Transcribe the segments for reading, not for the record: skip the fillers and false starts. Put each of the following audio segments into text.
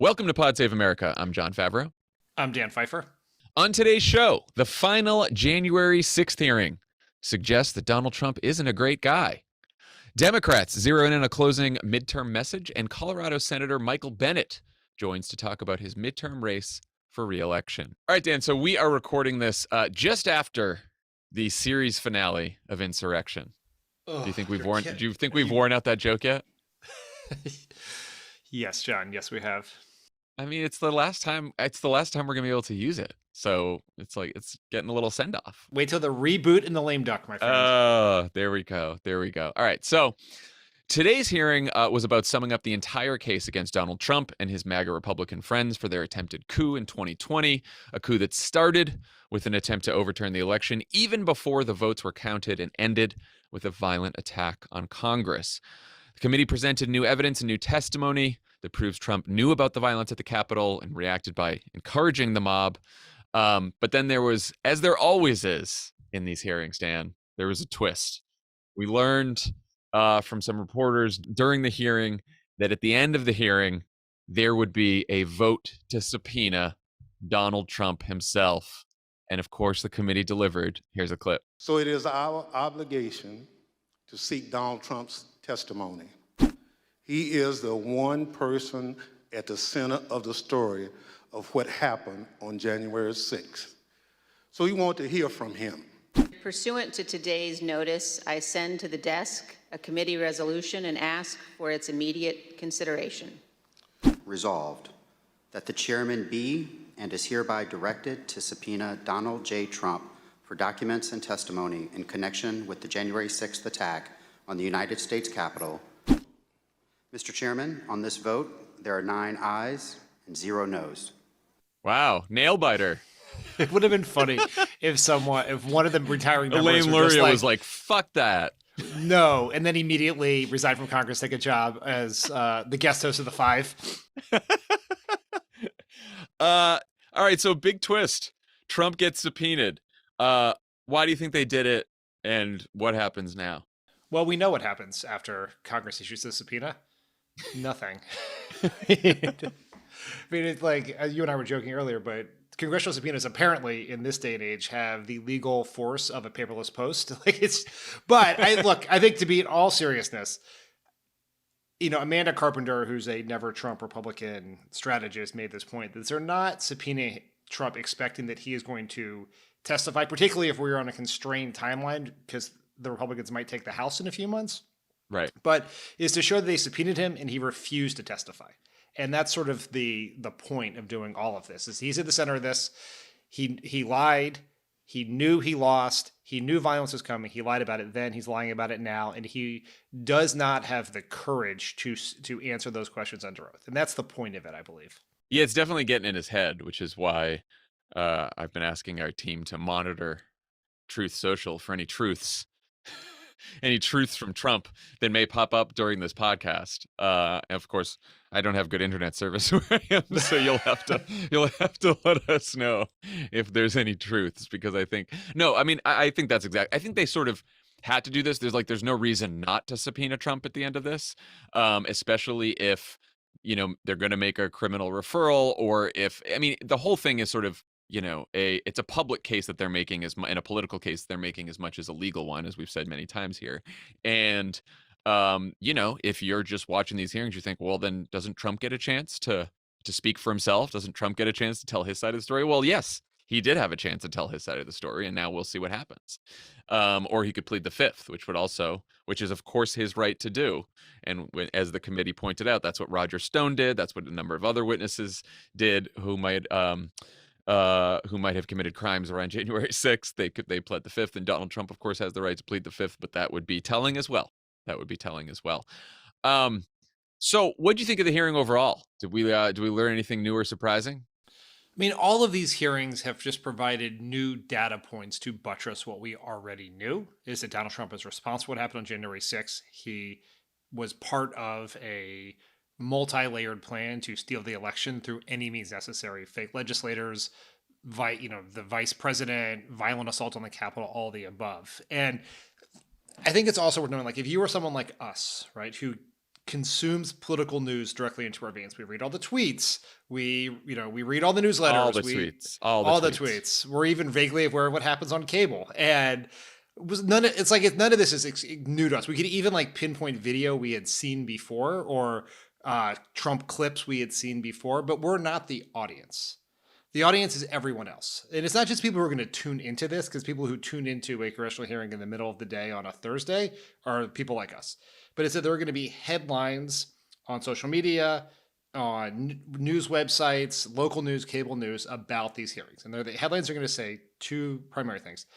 Welcome to Pod Save America. I'm Jon Favreau. I'm Dan Pfeiffer. On today's show, the final January 6th hearing suggests that Donald Trump isn't a great guy. Democrats zero in on a closing midterm message, and Colorado Senator Michael Bennet joins to talk about his midterm race for re-election. All right, Dan, so we are recording this just after the series finale of Insurrection. Do you think we've worn out that joke yet? Yes, John. Yes, we have. I mean, it's the last time we're going to be able to use it. So it's getting a little send off. Wait till the reboot in the lame duck, my friend. Oh, there we go. All right. So today's hearing was about summing up the entire case against Donald Trump and his MAGA Republican friends for their attempted coup in 2020, a coup that started with an attempt to overturn the election even before the votes were counted and ended with a violent attack on Congress. The committee presented new evidence and new testimony that proves Trump knew about the violence at the Capitol and reacted by encouraging the mob. But then there was, as there always is in these hearings, Dan, there was a twist. We learned from some reporters during the hearing that at the end of the hearing, there would be a vote to subpoena Donald Trump himself. And of course, the committee delivered. Here's a clip. So it is our obligation to seek Donald Trump's testimony. He is the one person at the center of the story of what happened on January 6th. So we want to hear from him. Pursuant to today's notice, I send to the desk a committee resolution and ask for its immediate consideration. Resolved, that the chairman be and is hereby directed to subpoena Donald J. Trump for documents and testimony in connection with the January 6th attack on the United States Capitol. Mr. Chairman, on this vote, there are 9 ayes and 0 noes. Wow, nail biter. It would have been funny if one of the retiring members Elaine Luria was like, fuck that. No, and then immediately resigned from Congress, take a job as the guest host of The Five. All right, so big twist. Trump gets subpoenaed. Why do you think they did it, and what happens now? Well, we know what happens after Congress issues the subpoena. Nothing. I mean, it's like, you and I were joking earlier, but congressional subpoenas apparently in this day and age have the legal force of a paperless post. But I think to be in all seriousness, Amanda Carpenter, who's a never Trump Republican strategist, made this point that they're not subpoenaing Trump expecting that he is going to testify, particularly if we're on a constrained timeline, because the Republicans might take the House in a few months. Right. But is to show that they subpoenaed him and he refused to testify. And that's sort of the point of doing all of this. Is he's at the center of this. He lied. He knew he lost. He knew violence was coming. He lied about it then. He's lying about it now. And he does not have the courage to answer those questions under oath. And that's the point of it, I believe. Yeah, it's definitely getting in his head, which is why I've been asking our team to monitor Truth Social for any truths. Any truths from Trump that may pop up during this podcast. Of course, I don't have good internet service where I am, so you'll have to let us know if there's any truths, because I think that's exact. I think they sort of had to do this. There's no reason not to subpoena Trump at the end of this, especially if they're going to make a criminal referral, or the whole thing is sort of it's a public case that they're making and a political case they're making as much as a legal one, as we've said many times here. And, if you're just watching these hearings, you think, well, then doesn't Trump get a chance to speak for himself? Doesn't Trump get a chance to tell his side of the story? Well, yes, he did have a chance to tell his side of the story, and now we'll see what happens. Or he could plead the fifth, which is of course his right to do. And as the committee pointed out, that's what Roger Stone did. That's what a number of other witnesses did who might have committed crimes around January 6th. They pled the fifth, and Donald Trump, of course, has the right to plead the fifth, but that would be telling as well. So what do you think of the hearing overall? Did we learn anything new or surprising? I mean, all of these hearings have just provided new data points to buttress what we already knew, is that Donald Trump is responsible for what happened on January 6th. He was part of a multi-layered plan to steal the election through any means necessary. Fake legislators, the vice president, violent assault on the Capitol, all the above. And I think it's also worth knowing, if you were someone like us, right, who consumes political news directly into our veins. We read all the tweets. We read all the newsletters. All the tweets. All the tweets. We're even vaguely aware of what happens on cable. And none of this is new to us. We could even like pinpoint video we had seen before or Trump clips we had seen before, but we're not the audience. The audience is everyone else. And it's not just people who are going to tune into this, because people who tune into a congressional hearing in the middle of the day on a Thursday are people like us. But it's that there are going to be headlines on social media, on news websites, local news, cable news about these hearings. And the headlines are going to say two primary things.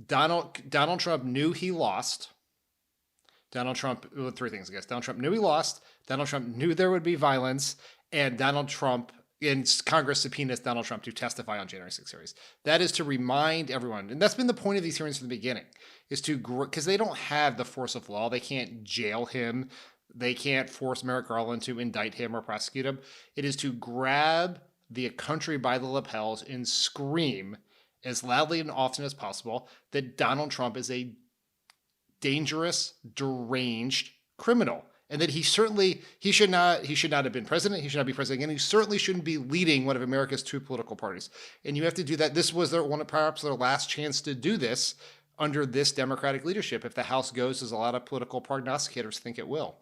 Donald Trump knew he lost. Three things, I guess. Donald Trump knew he lost. Donald Trump knew there would be violence. And Donald Trump in Congress subpoenas Donald Trump to testify on January 6th hearings. That is to remind everyone, and that's been the point of these hearings from the beginning, is to, because they don't have the force of law. They can't jail him. They can't force Merrick Garland to indict him or prosecute him. It is to grab the country by the lapels and scream as loudly and often as possible that Donald Trump is a dangerous, deranged criminal. And that he should not have been president. He should not be president again. He certainly shouldn't be leading one of America's two political parties. And you have to do that. This was perhaps their last chance to do this under this Democratic leadership, if the House goes as a lot of political prognosticators think it will.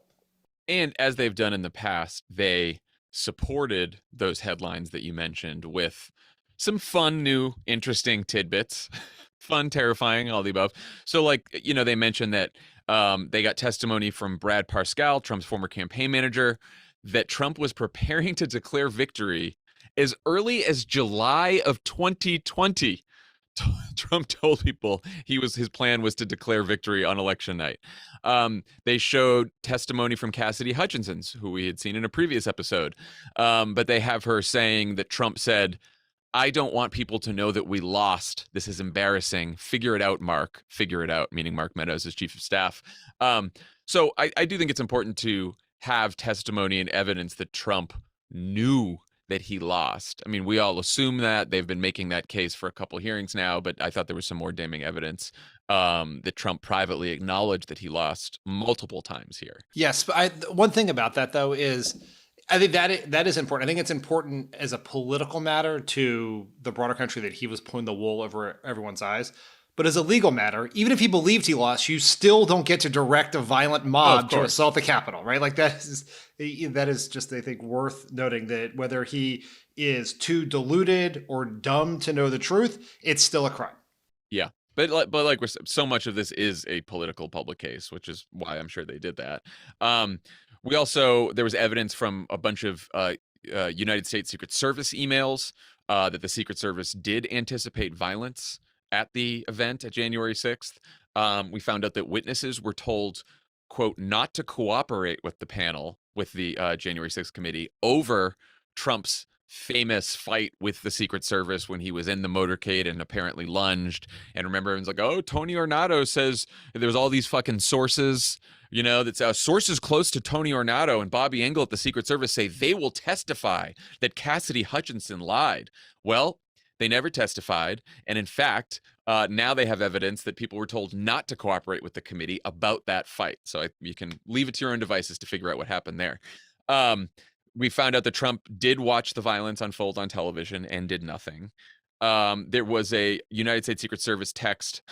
And as they've done in the past, they supported those headlines that you mentioned with some fun, new, interesting tidbits. Fun, terrifying, all the above. So, like, they mentioned that they got testimony from Brad Parscale, Trump's former campaign manager, that Trump was preparing to declare victory as early as July of 2020. Trump told people his plan was to declare victory on election night. They showed testimony from Cassidy Hutchinson, who we had seen in a previous episode. But they have her saying that Trump said, "I don't want people to know that we lost. This is embarrassing. Figure it out, Mark." Figure it out, meaning Mark Meadows as chief of staff. So I do think it's important to have testimony and evidence that Trump knew that he lost. I mean, we all assume that. They've been making that case for a couple hearings now, but I thought there was some more damning evidence that Trump privately acknowledged that he lost multiple times here. Yes, but one thing about that, though, is I think that is important. I think it's important as a political matter to the broader country that he was pulling the wool over everyone's eyes. But as a legal matter, even if he believed he lost, you still don't get to direct a violent mob to assault the Capitol, right? Like that is just, I think, worth noting, that whether he is too deluded or dumb to know the truth, it's still a crime. Yeah. But like so much of this is a political public case, which is why I'm sure they did that. There was evidence from a bunch of United States Secret Service emails that the Secret Service did anticipate violence at the event at January 6th. We found out that witnesses were told, quote, not to cooperate with the panel, with the January 6th committee, over Trump's famous fight with the Secret Service when he was in the motorcade and apparently lunged. And remember, everyone's like, oh, Tony Ornato says there was all these fucking sources, that's sources close to Tony Ornato and Bobby Engel at the Secret Service say they will testify that Cassidy Hutchinson lied. Well, they never testified. And in fact, now they have evidence that people were told not to cooperate with the committee about that fight. So you can leave it to your own devices to figure out what happened there. We found out that Trump did watch the violence unfold on television and did nothing. There was a United States Secret Service text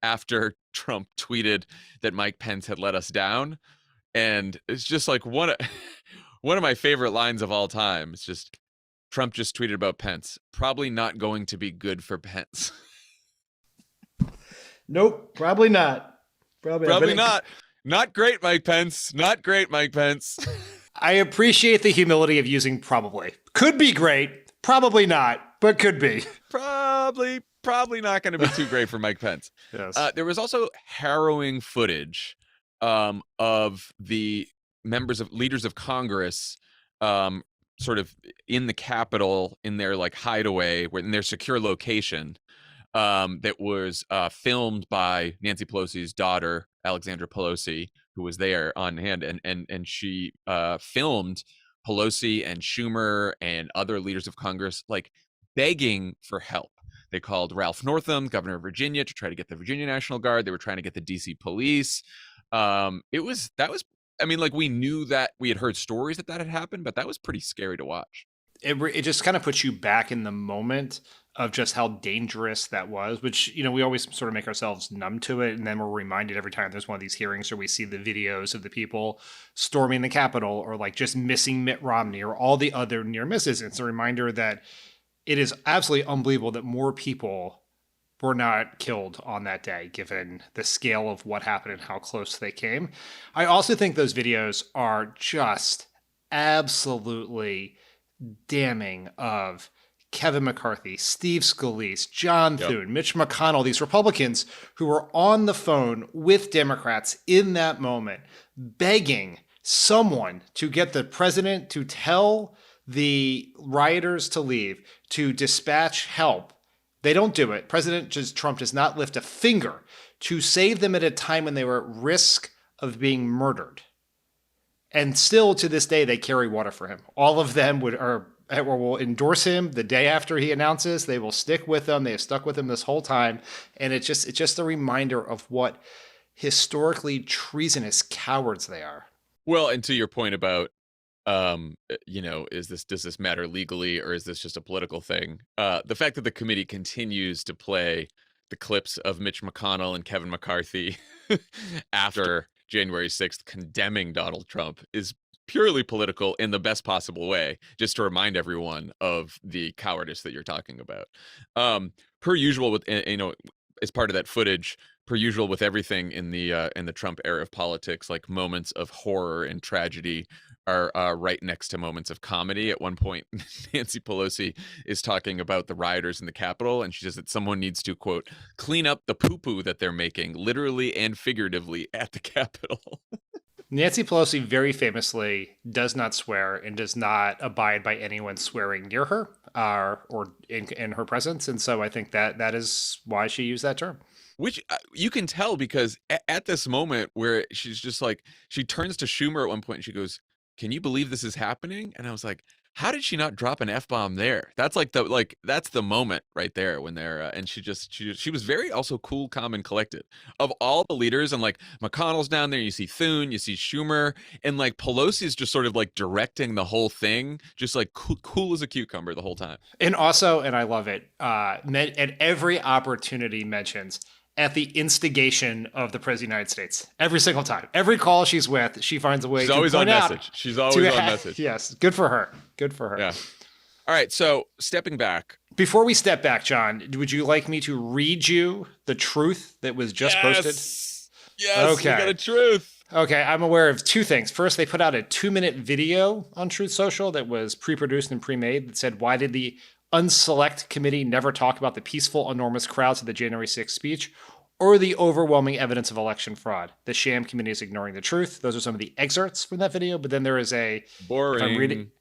after Trump tweeted that Mike Pence had let us down. And it's just like one of my favorite lines of all time. It's just, Trump just tweeted about Pence. Probably not going to be good for Pence. Nope, probably not. Probably not. Not great, Mike Pence. Not great, Mike Pence. I appreciate the humility of using probably. Could be great, probably not, but could be. Probably not going to be too great for Mike Pence. Yes. There was also harrowing footage of the leaders of Congress sort of in the Capitol, in their like hideaway, in their secure location, that was filmed by Nancy Pelosi's daughter, Alexandra Pelosi, who was there on hand, and she filmed Pelosi and Schumer and other leaders of Congress like begging for help. They called Ralph Northam, governor of Virginia, to try to get the Virginia National Guard. They were trying to get the DC police. That was I mean, like, we knew that we had heard stories that had happened, but that was pretty scary to watch. It just kind of puts you back in the moment of just how dangerous that was, which, you know, we always sort of make ourselves numb to it. And then we're reminded every time there's one of these hearings or we see the videos of the people storming the Capitol or like just missing Mitt Romney or all the other near misses. It's a reminder that it is absolutely unbelievable that more people were not killed on that day, given the scale of what happened and how close they came. I also think those videos are just absolutely damning of Kevin McCarthy, Steve Scalise, John Thune, Mitch McConnell, these Republicans who were on the phone with Democrats in that moment, begging someone to get the president to tell the rioters to leave, to dispatch help. They don't do it. President Trump does not lift a finger to save them at a time when they were at risk of being murdered. And still to this day, they carry water for him. All of them will endorse him the day after he announces. They will stick with him. They have stuck with him this whole time. And it's just a reminder of what historically treasonous cowards they are. Well, and to your point about, you know, does this matter legally or is this just a political thing? The fact that the committee continues to play the clips of Mitch McConnell and Kevin McCarthy after January 6th condemning Donald Trump is purely political in the best possible way, just to remind everyone of the cowardice that you're talking about. Per usual, with, you know, as part of that footage, per usual with everything in the Trump era of politics, like moments of horror and tragedy are right next to moments of comedy. At one point, Nancy Pelosi is talking about the rioters in the Capitol, and she says that someone needs to, quote, clean up the poo-poo that they're making, literally and figuratively, at the Capitol. Nancy Pelosi very famously does not swear and does not abide by anyone swearing near her or in her presence. And so I think that is why she used that term. Which you can tell because at this moment where she's just like, she turns to Schumer at one point and she goes, "Can you believe this is happening?" And I was like, how did she not drop an F-bomb there? That's that's the moment right there when they're and she was very also cool, calm, and collected. Of all the leaders, and like McConnell's down there, you see Thune, you see Schumer, and like Pelosi's just sort of like directing the whole thing, just like cool as a cucumber the whole time. And also, and I love it, at every opportunity mentions at the instigation of the President of the United States. Every single time. Every call she's with, she finds a way She's to always on point out message. She's always on message. Yes. Good for her. Good for her. Yeah. All right. So stepping back. Before we step back, John, would you like me to read you the truth that was just posted? Yes. Okay. We got a truth. Okay, I'm aware of two things. First, they put out a 2-minute video on Truth Social that was pre-produced and pre-made that said, why did the unselect committee never talk about the peaceful, enormous crowds at the January 6th speech or the overwhelming evidence of election fraud? The sham committee is ignoring the truth. Those are some of the excerpts from that video, but then there is a... Boring. I'm reading...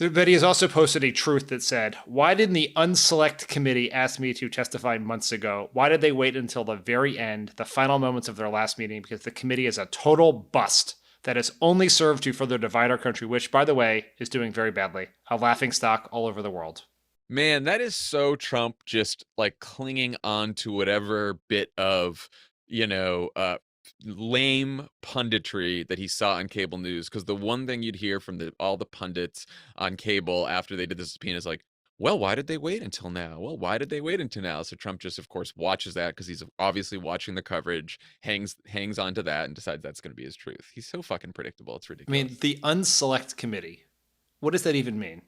But he has also posted a truth that said, why didn't the unselect committee ask me to testify months ago? Why did they wait until the very end, the final moments of their last meeting? Because the committee is a total bust that has only served to further divide our country, which, by the way, is doing very badly. A laughingstock all over the world. Man, that is so Trump, just like clinging on to whatever bit of, lame punditry that he saw on cable news. Because the one thing you'd hear from all the pundits on cable after they did the subpoena is like, well, why did they wait until now? Well, why did they wait until now? So Trump just, of course, watches that because he's obviously watching the coverage, hangs on to that, and decides that's going to be his truth. He's so fucking predictable. It's ridiculous. I mean, the unselect committee. What does that even mean?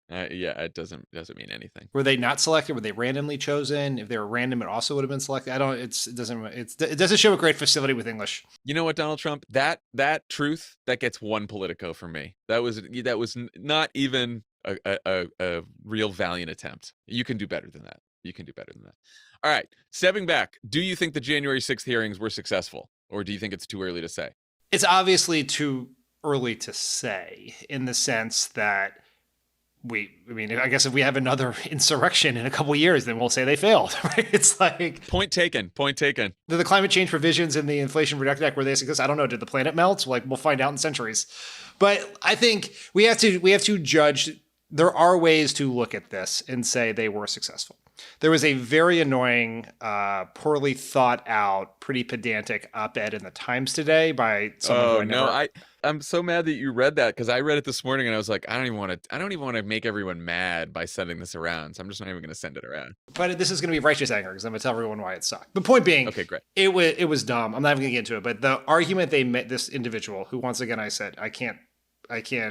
Yeah, it doesn't mean anything. Were they not selected? Were they randomly chosen? If they were random, it also would have been selected. It doesn't show a great facility with English. You know what, Donald Trump? That truth that gets one Politico for me. That was not even a real valiant attempt. You can do better than that. All right, stepping back. Do you think the January 6th hearings were successful, or do you think it's too early to say? It's obviously too early to say in the sense that. I guess if we have another insurrection in a couple of years, then we'll say they failed. Right? It's like point taken. The climate change provisions in the Inflation Reduction Act, were they success? I don't know. Did the planet melt? Like, we'll find out in centuries. But I think we have to judge. There are ways to look at this and say they were successful. There was a very annoying, poorly thought out, pretty pedantic op-ed in the Times today by someone who Oh I no, never. I'm so mad that you read that because I read it this morning and I was like, I don't even want to make everyone mad by sending this around. So I'm just not even going to send it around. But this is going to be righteous anger because I'm going to tell everyone why it sucked. The point being, Okay, great. it was dumb. I'm not even going to get into it. But the argument they met this individual, who once again I said I can't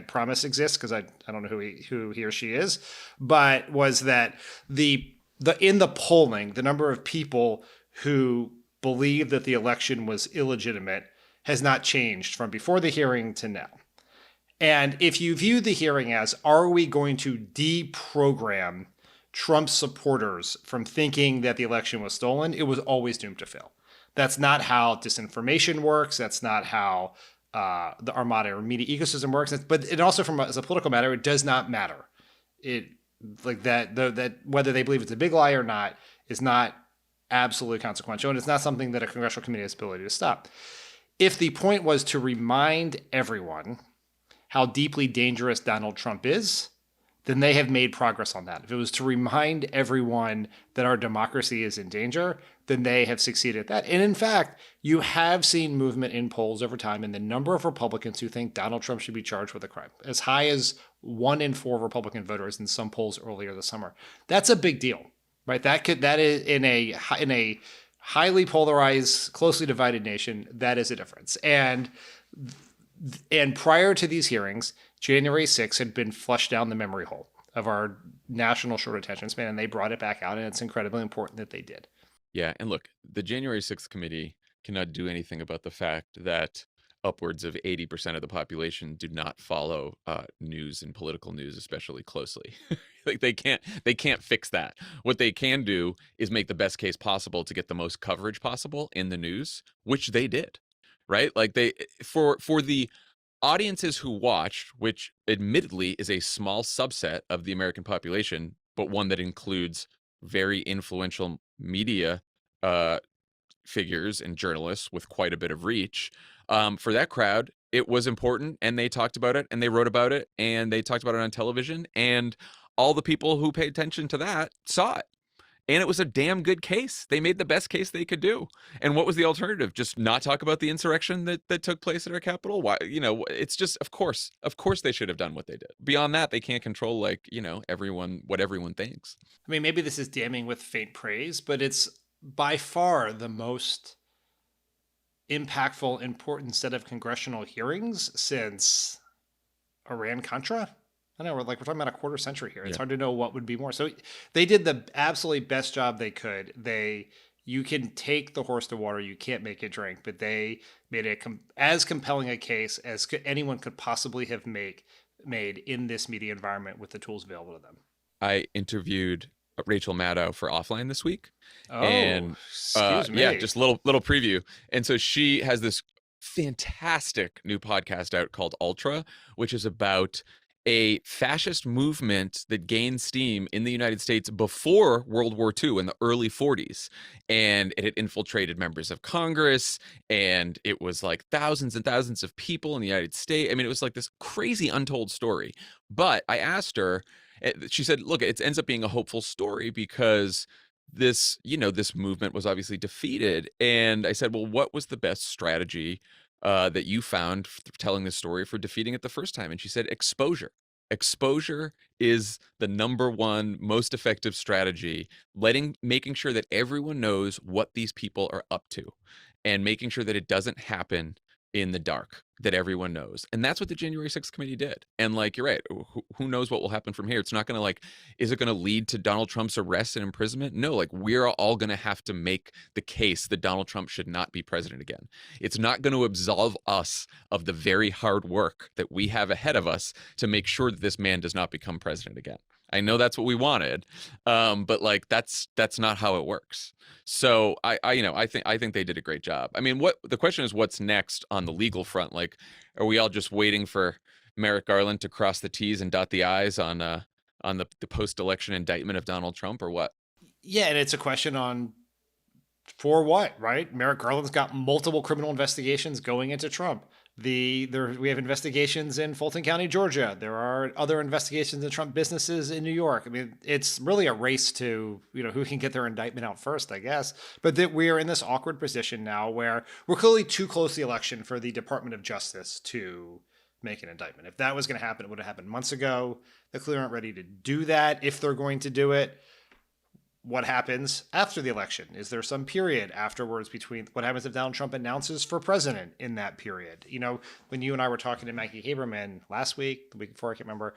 promise exists because I don't know who he or she is, but was that the in the polling, the number of people who believe that the election was illegitimate has not changed from before the hearing to now. And if you view the hearing as, are we going to deprogram Trump supporters from thinking that the election was stolen, it was always doomed to fail. That's not how disinformation works. That's not how the Armada or media ecosystem works. But it also, as a political matter, it does not matter. It like that whether they believe it's a big lie or not is not absolutely consequential, and it's not something that a congressional committee has the ability to stop. If the point was to remind everyone how deeply dangerous Donald Trump is, then they have made progress on that. If it was to remind everyone that our democracy is in danger, then they have succeeded at that. And in fact, you have seen movement in polls over time in the number of Republicans who think Donald Trump should be charged with a crime, as high as 1 in 4 Republican voters in some polls earlier this summer. That's a big deal, right? That is in a highly polarized, closely divided nation, that is a difference. And prior to these hearings, January 6th had been flushed down the memory hole of our national short attention span, and they brought it back out, and it's incredibly important that they did. Yeah, and look, the January 6th committee cannot do anything about the fact that upwards of 80% of the population do not follow news and political news especially closely. Like they can't fix that. What they can do is make the best case possible to get the most coverage possible in the news, which they did. Right? Like they for the audiences who watched, which admittedly is a small subset of the American population, but one that includes very influential media figures and journalists with quite a bit of reach. For that crowd, it was important, and they talked about it, and they wrote about it, and they talked about it on television, and all the people who paid attention to that saw it. And it was a damn good case. They made the best case they could do. And what was the alternative? Just not talk about the insurrection that took place at our Capitol? Why? It's just, of course they should have done what they did. Beyond that, they can't control what everyone thinks. I mean, maybe this is damning with faint praise, but it's by far the most impactful, important set of congressional hearings since Iran-Contra. I know we're talking about a quarter century here. It's hard to know what would be more. So they did the absolutely best job they could. You can take the horse to water, you can't make it drink, but they made as compelling a case as anyone could possibly have made in this media environment with the tools available to them. I interviewed Rachel Maddow for Offline this week. Oh, and excuse me. Yeah, just a little preview. And so she has this fantastic new podcast out called Ultra, which is about a fascist movement that gained steam in the United States before World War II in the early 40s. And it had infiltrated members of Congress, and it was like thousands and thousands of people in the United States. I mean, it was like this crazy untold story. But I asked her, she said, look, it ends up being a hopeful story because this movement was obviously defeated. And I said, well, what was the best strategy that you found telling this story for defeating it the first time? And she said, exposure. Exposure is the number one most effective strategy, making sure that everyone knows what these people are up to and making sure that it doesn't happen in the dark, that everyone knows. And that's what the January 6th committee did. And you're right, who knows what will happen from here? It's not going to is it going to lead to Donald Trump's arrest and imprisonment? No, we're all going to have to make the case that Donald Trump should not be president again. It's not going to absolve us of the very hard work that we have ahead of us to make sure that this man does not become president again. I know that's what we wanted, but that's not how it works. So I think they did a great job. I mean, the question is, what's next on the legal front? Are we all just waiting for Merrick Garland to cross the T's and dot the I's on the post-election indictment of Donald Trump, or what? Yeah, and it's a question for what, right? Merrick Garland's got multiple criminal investigations going into Trump. We have investigations in Fulton County, Georgia. There are other investigations in Trump businesses in New York. I mean, it's really a race to, who can get their indictment out first, I guess. But that we are in this awkward position now where we're clearly too close to the election for the Department of Justice to make an indictment. If that was going to happen, it would have happened months ago. They clearly aren't ready to do that. If they're going to do it, what happens after the election? Is there some period afterwards between what happens if Donald Trump announces for president in that period? When you and I were talking to Maggie Haberman last week, the week before, I can't remember,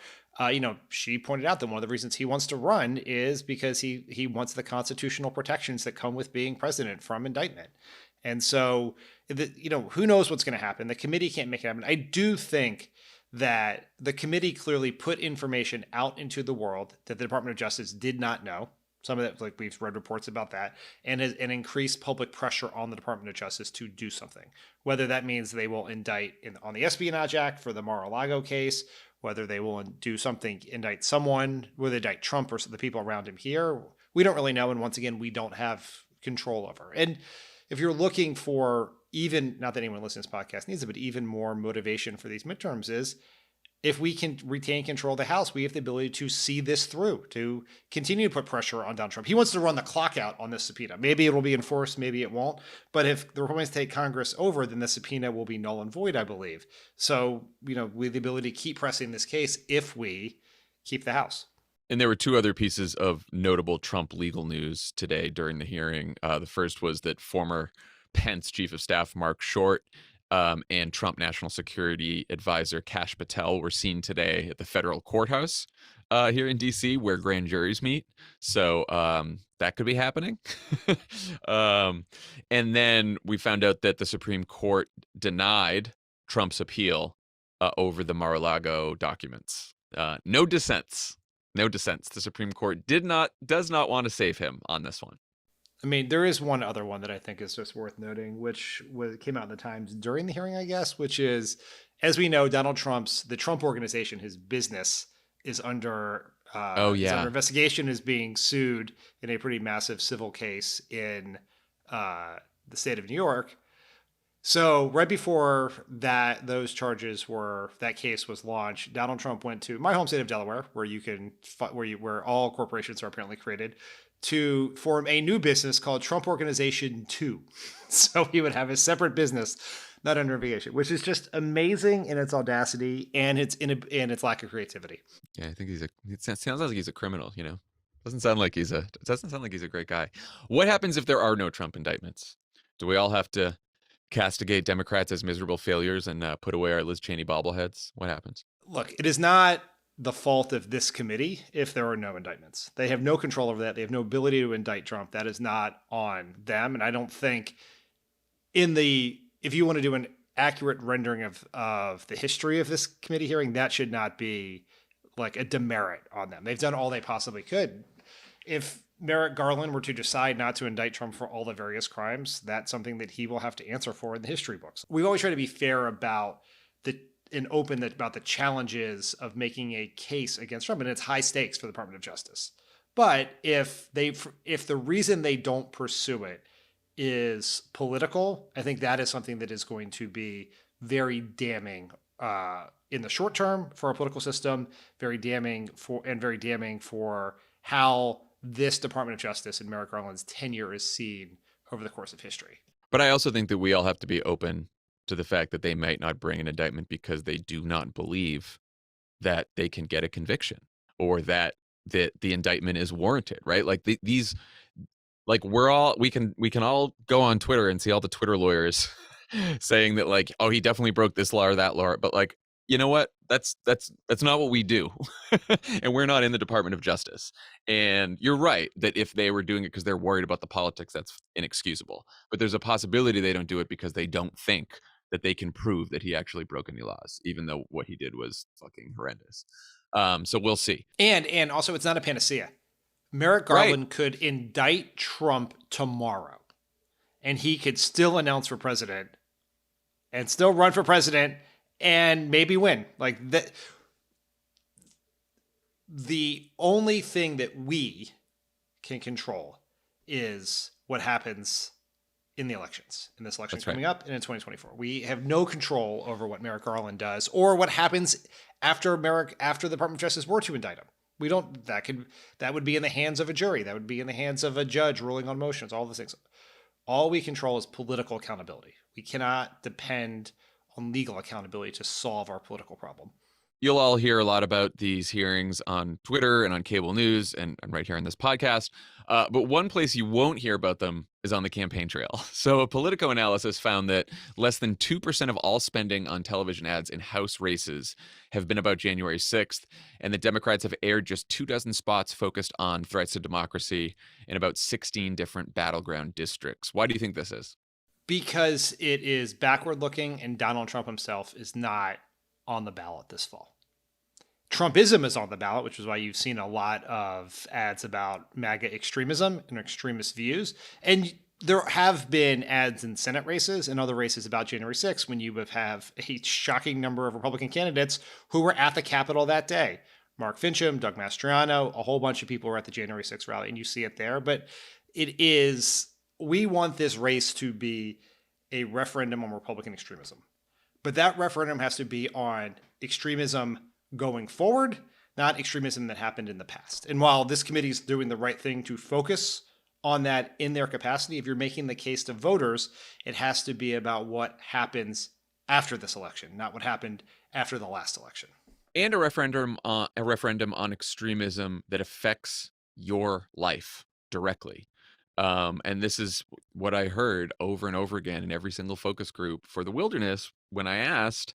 she pointed out that one of the reasons he wants to run is because he wants the constitutional protections that come with being president from indictment. And so, who knows what's going to happen? The committee can't make it happen. I do think that the committee clearly put information out into the world that the Department of Justice did not know. Some of that, like we've read reports about that, and increased public pressure on the Department of Justice to do something. Whether that means they will indict on the Espionage Act for the Mar-a-Lago case, whether they will do something, indict someone, whether they indict Trump or the people around him here, we don't really know. And once again, we don't have control over. And if you're looking for even, not that anyone listening to this podcast needs it, but even more motivation for these midterms is, if we can retain control of the House, we have the ability to see this through, to continue to put pressure on Donald Trump. He wants to run the clock out on this subpoena. Maybe it will be enforced, maybe it won't. But if the Republicans take Congress over, then the subpoena will be null and void, I believe. So, we have the ability to keep pressing this case if we keep the House. And there were two other pieces of notable Trump legal news today during the hearing. The first was that former Pence Chief of Staff Mark Short and Trump National Security Advisor Kash Patel were seen today at the federal courthouse here in D.C., where grand juries meet. So that could be happening. And then we found out that the Supreme Court denied Trump's appeal over the Mar-a-Lago documents. No dissents. No dissents. The Supreme Court does not want to save him on this one. I mean, there is one other one that I think is just worth noting, which came out in the Times during the hearing, I guess, which is, as we know, the Trump organization, his business, is under investigation, is being sued in a pretty massive civil case in the state of New York. So right before that case was launched, Donald Trump went to my home state of Delaware, where all corporations are apparently created, to form a new business called Trump Organization 2. So he would have a separate business, not under investigation, which is just amazing in its audacity and its lack of creativity. Yeah, I think it sounds like he's a criminal, Doesn't sound like he's a great guy. What happens if there are no Trump indictments? Do we all have to castigate Democrats as miserable failures and put away our Liz Cheney bobbleheads? What happens? Look, it is not the fault of this committee if there are no indictments. They have no control over that. They have no ability to indict Trump. That is not on them. And I don't think if you want to do an accurate rendering of the history of this committee hearing, that should not be like a demerit on them. They've done all they possibly could. If Merrick Garland were to decide not to indict Trump for all the various crimes, that's something that he will have to answer for in the history books. We always try to be fair about about the challenges of making a case against Trump, and it's high stakes for the Department of Justice. But if the reason they don't pursue it is political, I think that is something that is going to be very damning in the short term for our political system, very damning for how this Department of Justice and Merrick Garland's tenure is seen over the course of history. But I also think that we all have to be open to the fact that they might not bring an indictment because they do not believe that they can get a conviction or that the indictment is warranted, right? Like we can all go on Twitter and see all the Twitter lawyers saying that, like, oh, he definitely broke this law or that law, but like, you know what? That's not what we do. And we're not in the Department of Justice. And you're right that if they were doing it because they're worried about the politics, that's inexcusable. But there's a possibility they don't do it because they don't think that they can prove that he actually broke any laws, even though what he did was fucking horrendous. So we'll see. And also, it's not a panacea. Merrick Garland could indict Trump tomorrow, and he could still announce for president and still run for president and maybe win. Like that. The only thing that we can control is what happens in the elections, in this election That's right. coming up and in 2024. We have no control over what Merrick Garland does or what happens after the Department of Justice were to indict him. We don't, that would be in the hands of a jury. That would be in the hands of a judge ruling on motions, all those things. All we control is political accountability. We cannot depend on legal accountability to solve our political problem. You'll all hear a lot about these hearings on Twitter and on cable news and right here on this podcast. But one place you won't hear about them is on the campaign trail. So a Politico analysis found that less than 2% of all spending on television ads in House races have been about January 6th. And the Democrats have aired just 24 spots focused on threats to democracy in about 16 different battleground districts. Why do you think this is? Because it is backward looking and Donald Trump himself is not on the ballot this fall. Trumpism is on the ballot, which is why you've seen a lot of ads about MAGA extremism and extremist views. And there have been ads in Senate races and other races about January 6th when you have a shocking number of Republican candidates who were at the Capitol that day. Mark Fincham, Doug Mastriano, a whole bunch of people were at the January 6th rally, and you see it there. But we want this race to be a referendum on Republican extremism. But that referendum has to be on extremism going forward, not extremism that happened in the past. And while this committee is doing the right thing to focus on that in their capacity, if you're making the case to voters, it has to be about what happens after this election, not what happened after the last election. And a referendum on extremism that affects your life directly. And this is what I heard over and over again in every single focus group for the wilderness when I asked,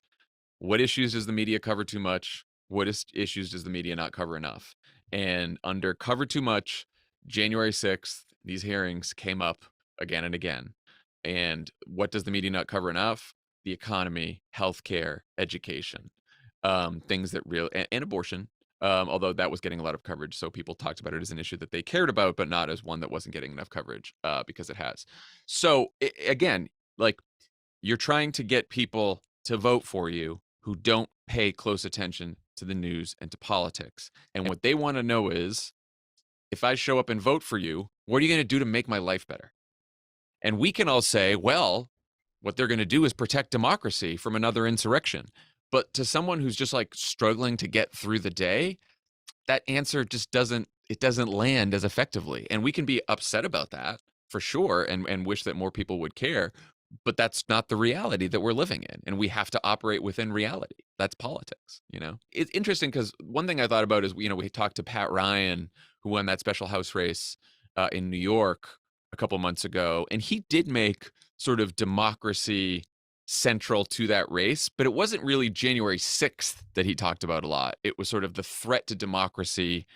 what issues does the media cover too much? What issues does the media not cover enough? And under cover too much, January 6th, these hearings came up again and again. And what does the media not cover enough? The economy, healthcare, education, things that and abortion. Although that was getting a lot of coverage. So people talked about it as an issue that they cared about, but not as one that wasn't getting enough coverage because it has. So again, like you're trying to get people to vote for you who don't pay close attention to the news and to politics. And what they want to know is, if I show up and vote for you, what are you going to do to make my life better? And we can all say, well, what they're going to do is protect democracy from another insurrection. But to someone who's just like struggling to get through the day, that answer just doesn't land as effectively. And we can be upset about that for sure and wish that more people would care. But that's not the reality that we're living in. And we have to operate within reality. That's politics, you know? It's interesting because one thing I thought about is, we talked to Pat Ryan, who won that special House race in New York a couple months ago. And he did make sort of democracy central to that race, but it wasn't really January 6th that he talked about a lot. It was sort of the threat to democracy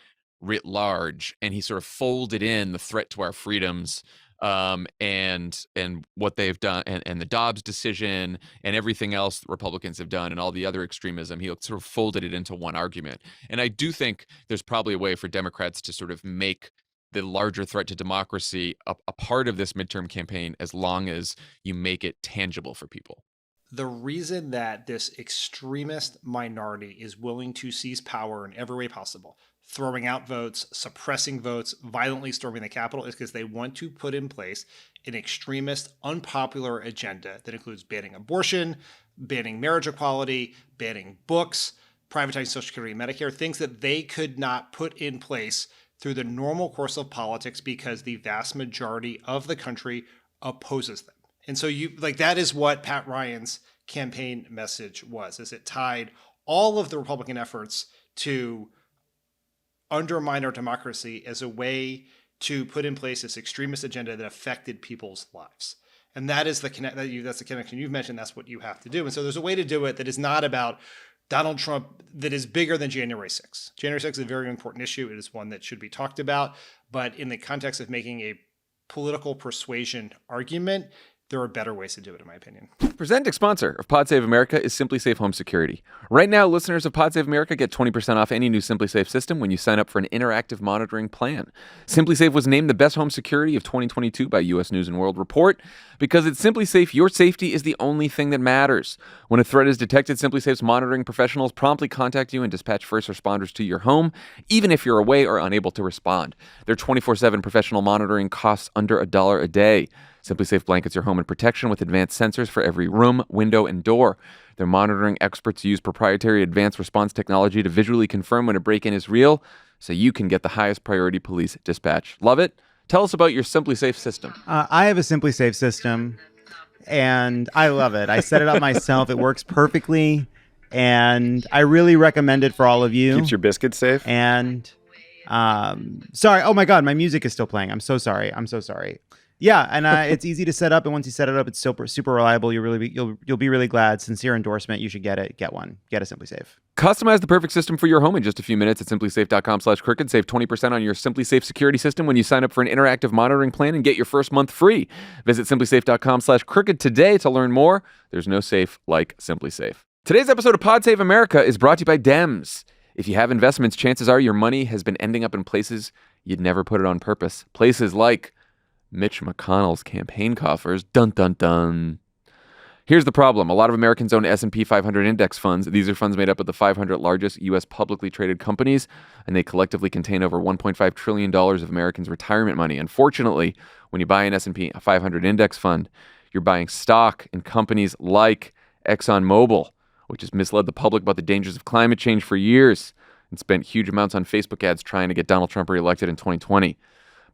writ large. And he sort of folded in the threat to our freedoms and what they've done and the Dobbs decision and everything else that Republicans have done and all the other extremism. He sort of folded it into one argument. And I do think there's probably a way for Democrats to sort of make the larger threat to democracy a part of this midterm campaign, as long as you make it tangible for people. The reason that this extremist minority is willing to seize power in every way possible, throwing out votes, suppressing votes, violently storming the Capitol, is because they want to put in place an extremist, unpopular agenda that includes banning abortion, banning marriage equality, banning books, privatizing Social Security and Medicare, things that they could not put in place through the normal course of politics because the vast majority of the country opposes them. And so that is what Pat Ryan's campaign message was, is it tied all of the Republican efforts to undermine our democracy as a way to put in place this extremist agenda that affected people's lives. And that is that's the connection you've mentioned. That's what you have to do. And so there's a way to do it that is not about Donald Trump, that is bigger than January 6th. January 6th is a very important issue. It is one that should be talked about. But in the context of making a political persuasion argument, there are better ways to do it, in my opinion. Presenting sponsor of Pod Save America is Simply Safe Home Security. Right now, listeners of Pod Save America get 20% off any new Simply Safe system when you sign up for an interactive monitoring plan. Simply Safe was named the best home security of 2022 by U.S. News & World Report. Because at Simply Safe, your safety is the only thing that matters. When a threat is detected, Simply Safe's monitoring professionals promptly contact you and dispatch first responders to your home, even if you're away or unable to respond. Their 24/7 professional monitoring costs under $1 a day. Simply Safe blankets your home in protection with advanced sensors for every room, window, and door. Their monitoring experts use proprietary advanced response technology to visually confirm when a break-in is real, so you can get the highest priority police dispatch. Love it? Tell us about your Simply Safe system. I have a Simply Safe system, and I love it. I set it up myself. It works perfectly, and I really recommend it for all of you. Keeps your biscuits safe. And sorry. Oh my God, my music is still playing. I'm so sorry. Yeah, and it's easy to set up, and once you set it up, it's super reliable. You'll be really glad. Sincere endorsement. You should get it. Get one. Get a Simply Safe. Customize the perfect system for your home in just a few minutes at simplysafe.com/crooked. Save 20% on your Simply Safe security system when you sign up for an interactive monitoring plan and get your first month free. Visit simplysafe.com/crooked today to learn more. There's no safe like Simply Safe. Today's episode of Pod Save America is brought to you by Dems. If you have investments, chances are your money has been ending up in places you'd never put it on purpose. Places like Mitch McConnell's campaign coffers. Dun, dun, dun. Here's the problem. A lot of Americans own S&P 500 index funds. These are funds made up of the 500 largest U.S. publicly traded companies, and they collectively contain over $1.5 trillion of Americans' retirement money. Unfortunately, when you buy an S&P 500 index fund, you're buying stock in companies like ExxonMobil, which has misled the public about the dangers of climate change for years and spent huge amounts on Facebook ads trying to get Donald Trump reelected in 2020.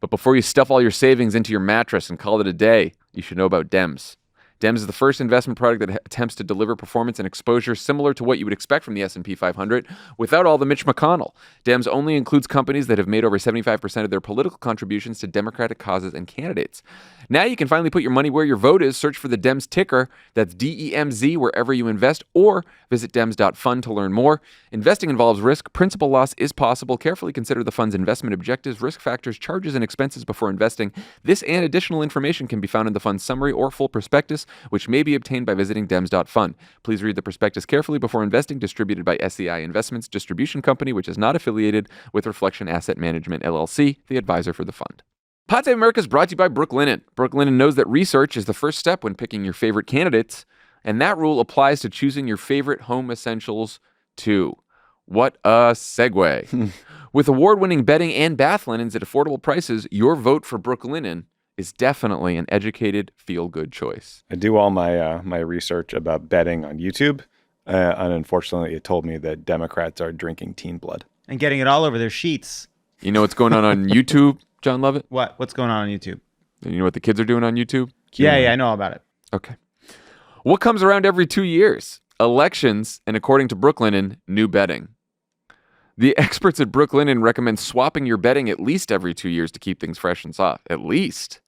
But before you stuff all your savings into your mattress and call it a day, you should know about Dems. Dems is the first investment product that attempts to deliver performance and exposure similar to what you would expect from the S&P 500 without all the Mitch McConnell. Dems only includes companies that have made over 75% of their political contributions to Democratic causes and candidates. Now you can finally put your money where your vote is. Search for the Dems ticker, that's DEMZ, wherever you invest, or visit dems.fund to learn more. Investing involves risk. Principal loss is possible. Carefully consider the fund's investment objectives, risk factors, charges, and expenses before investing. This and additional information can be found in the fund's summary or full prospectus, which may be obtained by visiting dems.fund. Please read the prospectus carefully before investing. Distributed by SEI Investments Distribution Company, which is not affiliated with Reflection Asset Management, LLC, the advisor for the fund. Pod Save America is brought to you by Brooklinen. Brooklinen knows that research is the first step when picking your favorite candidates, and that rule applies to choosing your favorite home essentials too. What a segue. With award-winning bedding and bath linens at affordable prices, your vote for Brooklinen is definitely an educated, feel-good choice. I do all my my research about betting on YouTube, and unfortunately, it told me that Democrats are drinking teen blood. And getting it all over their sheets. You know what's going on YouTube, Jon Lovett? What's going on YouTube? You know what the kids are doing on YouTube? Yeah, I know about it. Okay. What comes around every 2 years? Elections, and according to Brooklinen, new betting. The experts at Brooklinen recommend swapping your bedding at least every 2 years to keep things fresh and soft. At least.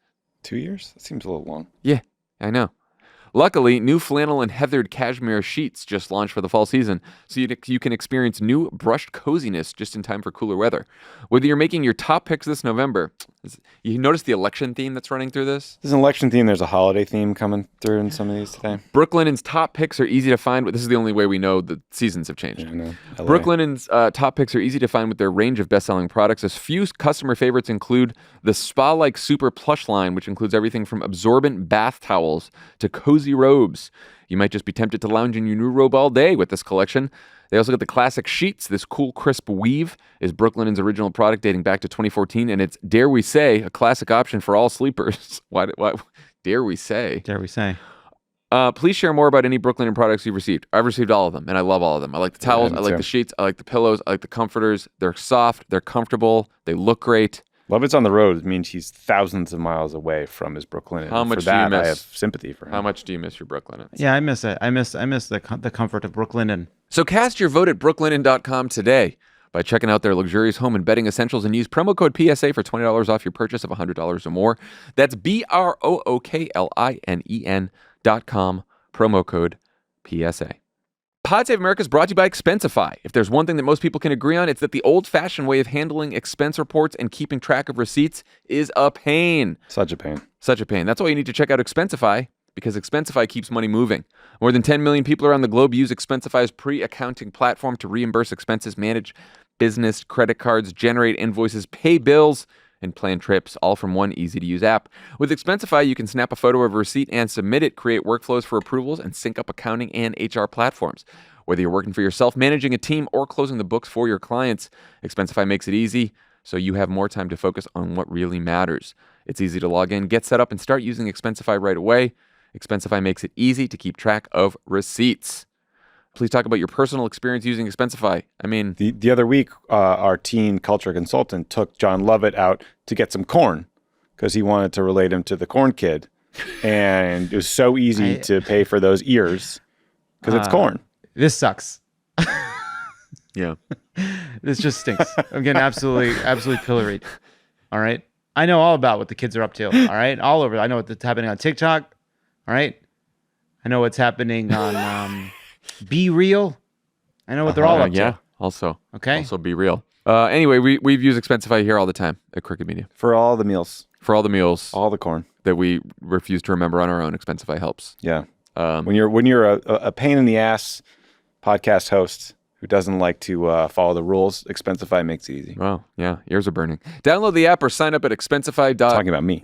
2 years? That seems a little long. Yeah, I know. Luckily, new flannel and heathered cashmere sheets just launched for the fall season, so you can experience new brushed coziness just in time for cooler weather. Whether you're making your top picks this November, you notice the election theme that's running through this? There's an election theme. There's a holiday theme coming through in some of these today. Brooklinen's top picks are easy to find. This is the only way we know the seasons have changed. Yeah, I know. LA. Brooklinen's top picks are easy to find with their range of best-selling products. A few customer favorites include the Spa-like Super Plush line, which includes everything from absorbent bath towels to cozy robes. You might just be tempted to lounge in your new robe all day with this collection. They also got the classic sheets. This cool, crisp weave is Brooklinen's original product dating back to 2014, and it's, dare we say, a classic option for all sleepers. Why dare we say? Dare we say? Please share more about any Brooklinen products you've received. I've received all of them, and I love all of them. I like the towels, I like the sheets, I like the pillows, I like the comforters. They're soft, they're comfortable, they look great. Lovett's on the road. It means he's thousands of miles away from his Brooklinen. How much for that, do you miss? I have sympathy for him. How much do you miss your Brooklinen? Yeah, I miss it. I miss the comfort of Brooklinen. So cast your vote at brooklinen.com today by checking out their luxurious home and bedding essentials and use promo code PSA for $20 off your purchase of $100 or more. That's BROOKLINEN.com, promo code PSA. Pod Save America is brought to you by Expensify. If there's one thing that most people can agree on, it's that the old-fashioned way of handling expense reports and keeping track of receipts is a pain. Such a pain. Such a pain. That's why you need to check out Expensify, because Expensify keeps money moving. More than 10 million people around the globe use Expensify's pre-accounting platform to reimburse expenses, manage business credit cards, generate invoices, pay bills, and plan trips, all from one easy-to-use app. With Expensify, you can snap a photo of a receipt and submit it, create workflows for approvals, and sync up accounting and HR platforms. Whether you're working for yourself, managing a team, or closing the books for your clients, Expensify makes it easy. so you have more time to focus on what really matters. It's easy to log in, get set up, and start using Expensify right away. Expensify makes it easy to keep track of receipts. Please talk about your personal experience using Expensify. I mean, The other week, our teen culture consultant took Jon Lovett out to get some corn because he wanted to relate him to the corn kid. And it was so easy to pay for those ears because it's corn. This sucks. yeah. This just stinks. I'm getting absolutely pilloried. All right. I know all about what the kids are up to. All right. All over. I know what's happening on TikTok. All right. I know what's happening on Be Real. I know what they're all up Yeah. to. Also. Okay. Also be real. Anyway, we've used Expensify here all the time at Crooked Media. For all the meals, For all the meals all the corn. that we refuse to remember on our own, Expensify helps. Yeah. When you're a pain in the ass podcast host who doesn't like to follow the rules, Expensify makes it easy. Well, yeah, ears are burning. Download the app or sign up at Expensify. Talking about me.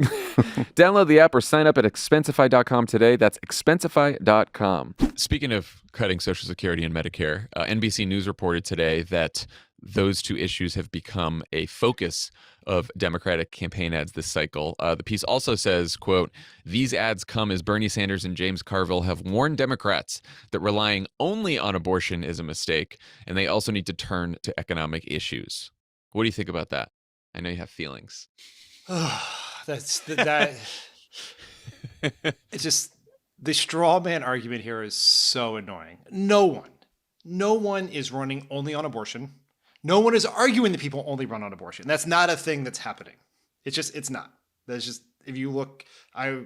Download the app or sign up at Expensify.com today. That's Expensify.com. Speaking of cutting Social Security and Medicare, NBC News reported today that those two issues have become a focus of Democratic campaign ads this cycle. The piece also says, quote, these ads come as Bernie Sanders and James Carville have warned Democrats that relying only on abortion is a mistake, and they also need to turn to economic issues. What do you think about that? I know you have feelings. That. It's just the straw man argument here is so annoying. No one is running only on abortion. No one is arguing that people only run on abortion. That's not a thing that's happening. It's not. That's just, if you look, I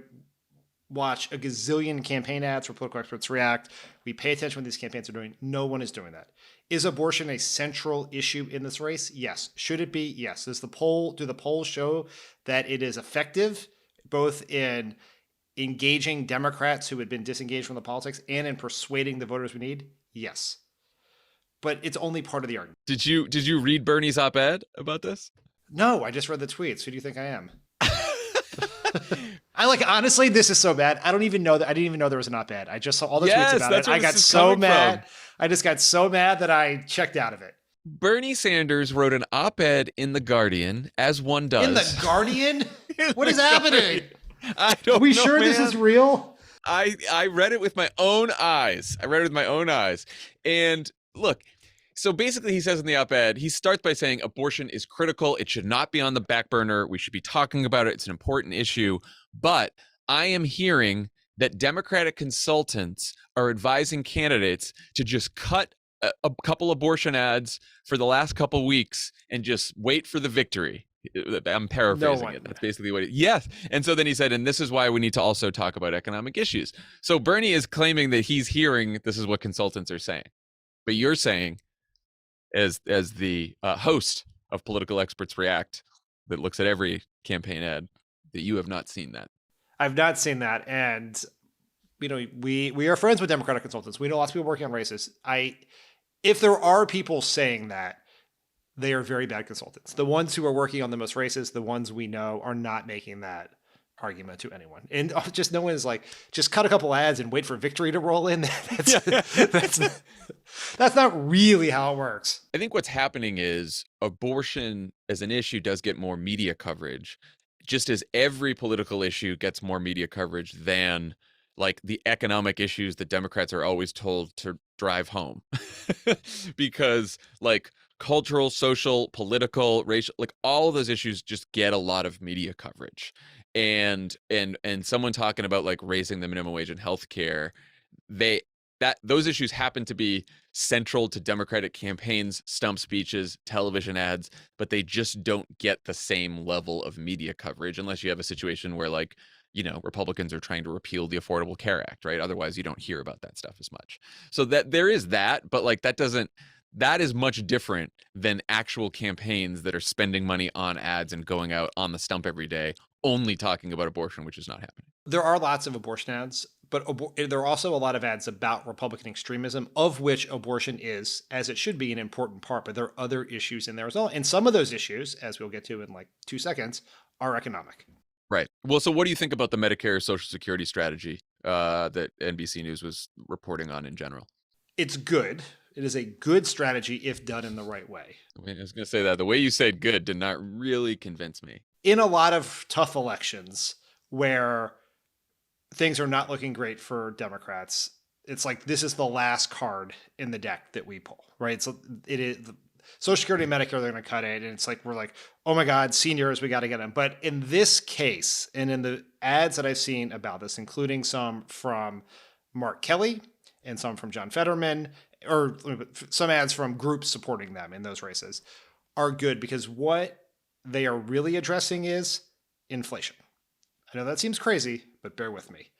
watch a gazillion campaign ads where political experts react. We pay attention to what these campaigns are doing. No one is doing that. Is abortion a central issue in this race? Yes. Should it be? Yes. Do the polls show that it is effective, both in engaging Democrats who had been disengaged from the politics and in persuading the voters we need? Yes. But it's only part of the argument. Did you read Bernie's op-ed about this? No, I just read the tweets. Who do you think I am? Honestly, this is so bad. I didn't even know there was an op-ed. I just saw all the tweets about it. I got so mad. I just got so mad that I checked out of it. Bernie Sanders wrote an op-ed in The Guardian, as one does. In The Guardian? What is happening? I don't Are we know, sure man. this is real? I read it with my own eyes. And look, so basically he says in the op-ed, he starts by saying abortion is critical. It should not be on the back burner. We should be talking about it. It's an important issue. But I am hearing that Democratic consultants are advising candidates to just cut a couple abortion ads for the last couple weeks and just wait for the victory. I'm paraphrasing it. That's basically what yes. And so then he said, and this is why we need to also talk about economic issues. So Bernie is claiming that he's hearing this is what consultants are saying. But you're saying, as the host of Political Experts React, that looks at every campaign ad, that you have not seen that. I've not seen that, and we are friends with Democratic consultants. We know lots of people working on races. If there are people saying that, they are very bad consultants. The ones who are working on the most races, the ones we know, are not making that argument to anyone. And just no one is like, just cut a couple ads and wait for victory to roll in. That's not really how it works. I think what's happening is abortion as an issue does get more media coverage, just as every political issue gets more media coverage than like the economic issues that Democrats are always told to drive home. Because like cultural, social, political, racial, like all of those issues just get a lot of media coverage. And someone talking about like raising the minimum wage and healthcare, those issues happen to be central to Democratic campaigns, stump speeches, television ads, but they just don't get the same level of media coverage unless you have a situation where like, Republicans are trying to repeal the Affordable Care Act, right? Otherwise you don't hear about that stuff as much. So that there is that, but like that is much different than actual campaigns that are spending money on ads and going out on the stump every day, only talking about abortion, which is not happening. There are lots of abortion ads, but there are also a lot of ads about Republican extremism, of which abortion is, as it should be, an important part. But there are other issues in there as well. And some of those issues, as we'll get to in like 2 seconds, are economic. Right. Well, so what do you think about the Medicare Social Security strategy that NBC News was reporting on in general? It's good. It is a good strategy if done in the right way. I was going to say that the way you said good did not really convince me. In a lot of tough elections where things are not looking great for Democrats, it's like this is the last card in the deck that we pull, right? So it is Social Security and Medicare, they're going to cut it. And it's like, we're like, oh my God, seniors, we got to get them. But in this case, and in the ads that I've seen about this, including some from Mark Kelly and some from John Fetterman, or some ads from groups supporting them in those races, are good because what they are really addressing is inflation. I know that seems crazy, but bear with me.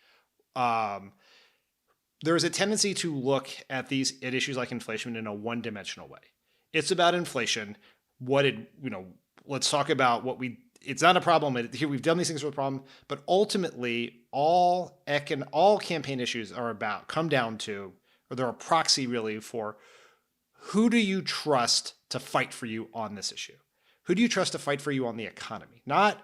There is a tendency to look at issues like inflation in a one-dimensional way. It's about inflation. Let's talk about it's not a problem. Here we've done these things for a problem, but ultimately all campaign issues come down to, or they're a proxy really for, who do you trust to fight for you on this issue? Who do you trust to fight for you on the economy? Not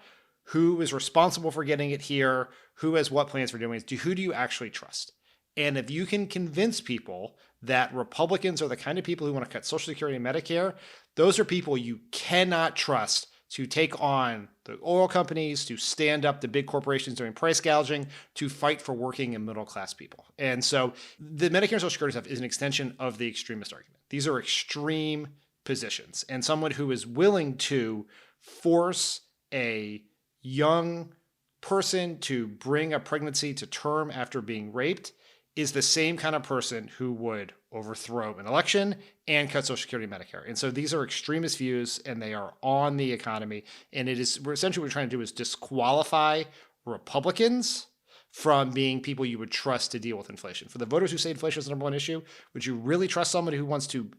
who is responsible for getting it here, who has what plans for doing it. Who do you actually trust? And if you can convince people that Republicans are the kind of people who want to cut Social Security and Medicare, those are people you cannot trust to take on the oil companies, to stand up the big corporations doing price gouging, to fight for working and middle class people. And so the Medicare and Social Security stuff is an extension of the extremist argument. These are extreme positions. And someone who is willing to force a young person to bring a pregnancy to term after being raped is the same kind of person who would overthrow an election and cut Social Security and Medicare. And so these are extremist views, and they are on the economy. And essentially what we're trying to do is disqualify Republicans from being people you would trust to deal with inflation. For the voters who say inflation is the number one issue, would you really trust somebody who wants to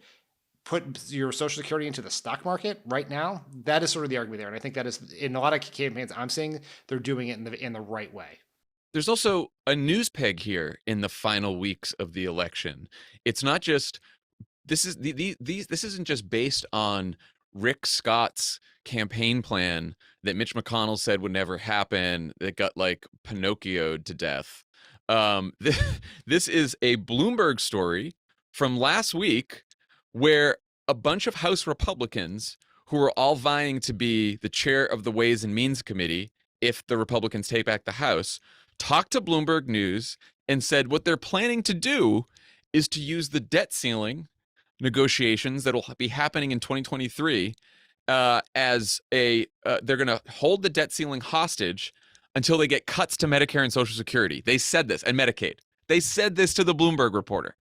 put your Social Security into the stock market right now? That is sort of the argument there. And I think that is, in a lot of campaigns I'm seeing, they're doing it in the right way. There's also a news peg here in the final weeks of the election. It's not just this isn't just based on Rick Scott's campaign plan that Mitch McConnell said would never happen, that got like Pinocchio'd to death. This is a Bloomberg story from last week where a bunch of House Republicans who are all vying to be the chair of the Ways and Means Committee if the Republicans take back the House talked to Bloomberg News and said what they're planning to do is to use the debt ceiling negotiations that'll be happening in 2023 as they're going to hold the debt ceiling hostage until they get cuts to Medicare and Social Security. They said this, and Medicaid. They said this to the Bloomberg reporter.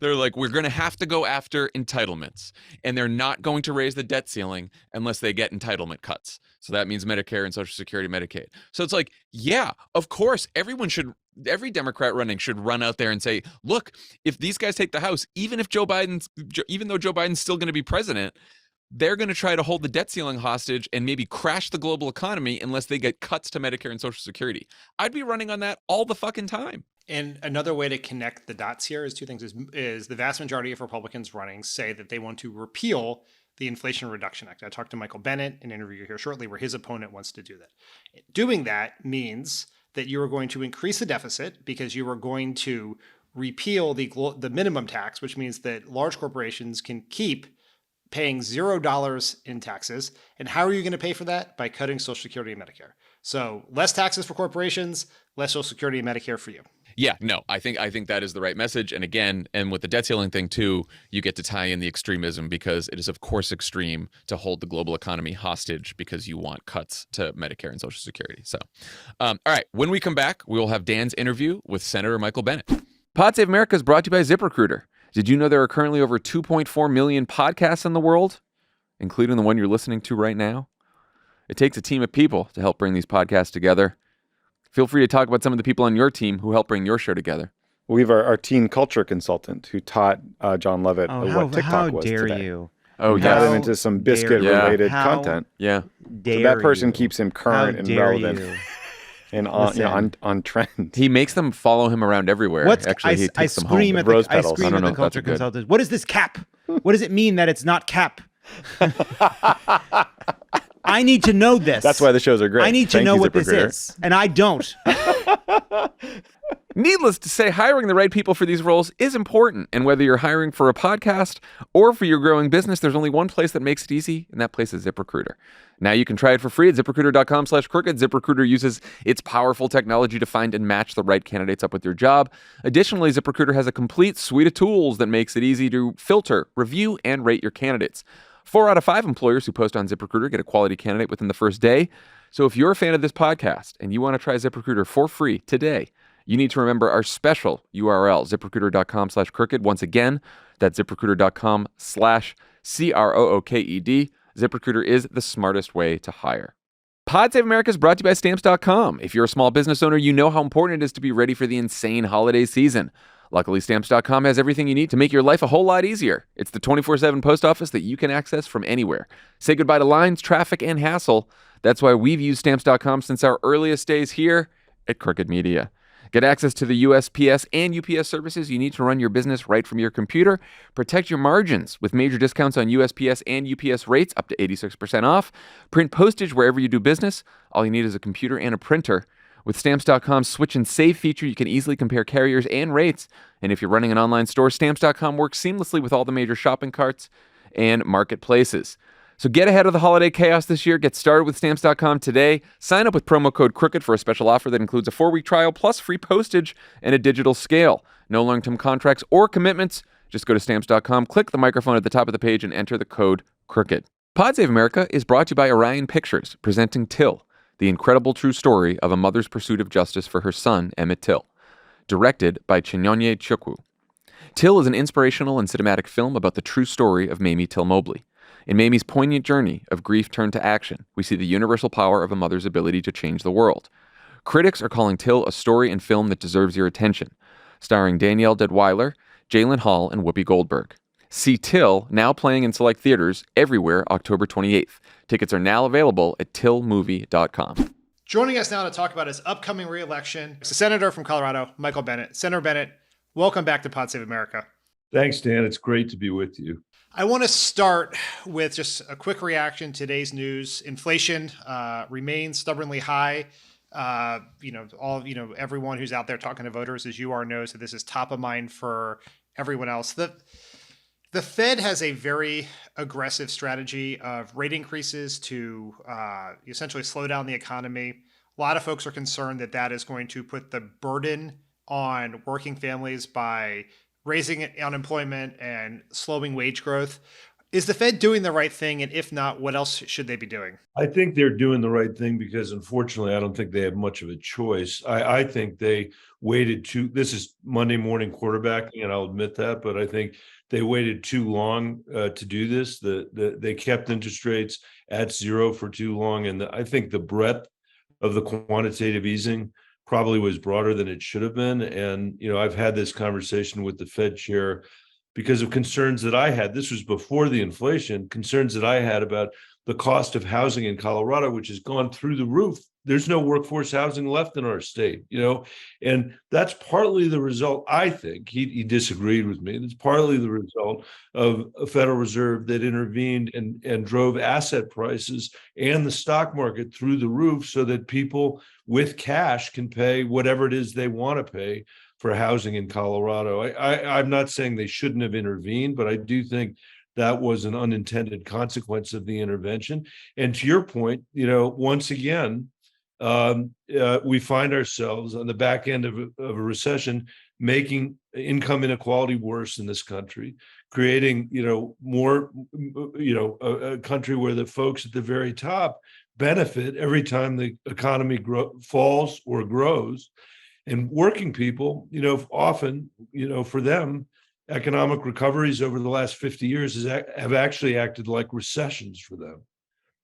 They're like, we're going to have to go after entitlements, and they're not going to raise the debt ceiling unless they get entitlement cuts. So that means Medicare and Social Security, Medicaid. So it's like, yeah, of course, every Democrat running should run out there and say, look, if these guys take the House, even though Joe Biden's still going to be president, they're going to try to hold the debt ceiling hostage and maybe crash the global economy unless they get cuts to Medicare and Social Security. I'd be running on that all the fucking time. And another way to connect the dots here is two things. Is the vast majority of Republicans running say that they want to repeal the Inflation Reduction Act. I talked to Michael Bennet in an interview here shortly where his opponent wants to do that. Doing that means that you are going to increase the deficit because you are going to repeal the minimum tax, which means that large corporations can keep paying $0 in taxes. And how are you going to pay for that? By cutting Social Security and Medicare. So less taxes for corporations, less Social Security and Medicare for you. Yeah, no, I think that is the right message. And again, and with the debt ceiling thing too, you get to tie in the extremism because it is of course extreme to hold the global economy hostage because you want cuts to Medicare and Social Security. So, all right, when we come back, we will have Dan's interview with Senator Michael Bennet. Pod Save America is brought to you by ZipRecruiter. Did you know there are currently over 2.4 million podcasts in the world, including the one you're listening to right now? It takes a team of people to help bring these podcasts together. Feel free to talk about some of the people on your team who help bring your show together. We have our teen culture consultant who taught Jon Lovett what TikTok was today. How dare you? Oh, Got yeah. him into some biscuit-related content. Yeah. So that person keeps him current and relevant and on trend. He makes them follow him around everywhere. Actually, he takes them home with rose petals. I scream at the culture consultant. What is this cap? What does it mean that it's not cap? I need to know this. That's why the shows are great. I need to know what this is, and I don't. Needless to say, hiring the right people for these roles is important. And whether you're hiring for a podcast or for your growing business, there's only one place that makes it easy, and that place is ZipRecruiter. Now you can try it for free at ZipRecruiter.com/crooked. ZipRecruiter uses its powerful technology to find and match the right candidates up with your job. Additionally, ZipRecruiter has a complete suite of tools that makes it easy to filter, review, and rate your candidates. 4 out of 5 employers who post on ZipRecruiter get a quality candidate within the first day. So if you're a fan of this podcast and you want to try ZipRecruiter for free today, you need to remember our special URL, ZipRecruiter.com/crooked. Once again, that's ZipRecruiter.com/CROOKED. ZipRecruiter is the smartest way to hire. Pod Save America is brought to you by Stamps.com. If you're a small business owner, you know how important it is to be ready for the insane holiday season. Luckily, Stamps.com has everything you need to make your life a whole lot easier. It's the 24/7 post office that you can access from anywhere. Say goodbye to lines, traffic, and hassle. That's why we've used Stamps.com since our earliest days here at Crooked Media. Get access to the USPS and UPS services you need to run your business right from your computer. Protect your margins with major discounts on USPS and UPS rates, up to 86% off. Print postage wherever you do business. All you need is a computer and a printer. With Stamps.com's Switch and Save feature, you can easily compare carriers and rates. And if you're running an online store, Stamps.com works seamlessly with all the major shopping carts and marketplaces. So get ahead of the holiday chaos this year. Get started with Stamps.com today. Sign up with promo code CROOKED for a special offer that includes a 4-week trial plus free postage and a digital scale. No long-term contracts or commitments. Just go to Stamps.com, click the microphone at the top of the page, and enter the code CROOKED. Pod Save America is brought to you by ORION Pictures, presenting Till, the incredible true story of a mother's pursuit of justice for her son, Emmett Till. Directed by Chinyonye Chukwu. Till is an inspirational and cinematic film about the true story of Mamie Till Mobley. In Mamie's poignant journey of grief turned to action, we see the universal power of a mother's ability to change the world. Critics are calling Till a story and film that deserves your attention, starring Danielle Deadwyler, Jalen Hall, and Whoopi Goldberg. See Till, now playing in select theaters everywhere October 28th. Tickets are now available at tillmovie.com. Joining us now to talk about his upcoming re-election is the Senator from Colorado, Michael Bennet. Senator Bennet, welcome back to Pod Save America. Thanks, Dan. It's great to be with you. I want to start with just a quick reaction to today's news. Inflation remains stubbornly high. Everyone who's out there talking to voters, as you are, knows that this is top of mind for everyone else. The Fed has a very aggressive strategy of rate increases to essentially slow down the economy. A lot of folks are concerned that that is going to put the burden on working families by raising unemployment and slowing wage growth. Is the Fed doing the right thing? And if not, what else should they be doing? I think they're doing the right thing because, unfortunately, I don't think they have much of a choice. I think they waited this is Monday morning quarterbacking, and I'll admit that, but I think they waited too long to do this. They kept interest rates at zero for too long. And I think the breadth of the quantitative easing probably was broader than it should have been. And, I've had this conversation with the Fed chair because of concerns that I had. This was before the inflation, concerns that I had about the cost of housing in Colorado, which has gone through the roof. There's no workforce housing left in our state, and that's partly the result. I think he disagreed with me. It's partly the result of a Federal Reserve that intervened and drove asset prices and the stock market through the roof so that people with cash can pay whatever it is they want to pay for housing in Colorado. I'm not saying they shouldn't have intervened, but I do think that was an unintended consequence of the intervention. And to your point, once again, we find ourselves on the back end of a recession, making income inequality worse in this country, creating, more, a country where the folks at the very top benefit every time the economy falls or grows. And working people, often, for them, economic recoveries over the last 50 years have actually acted like recessions for them.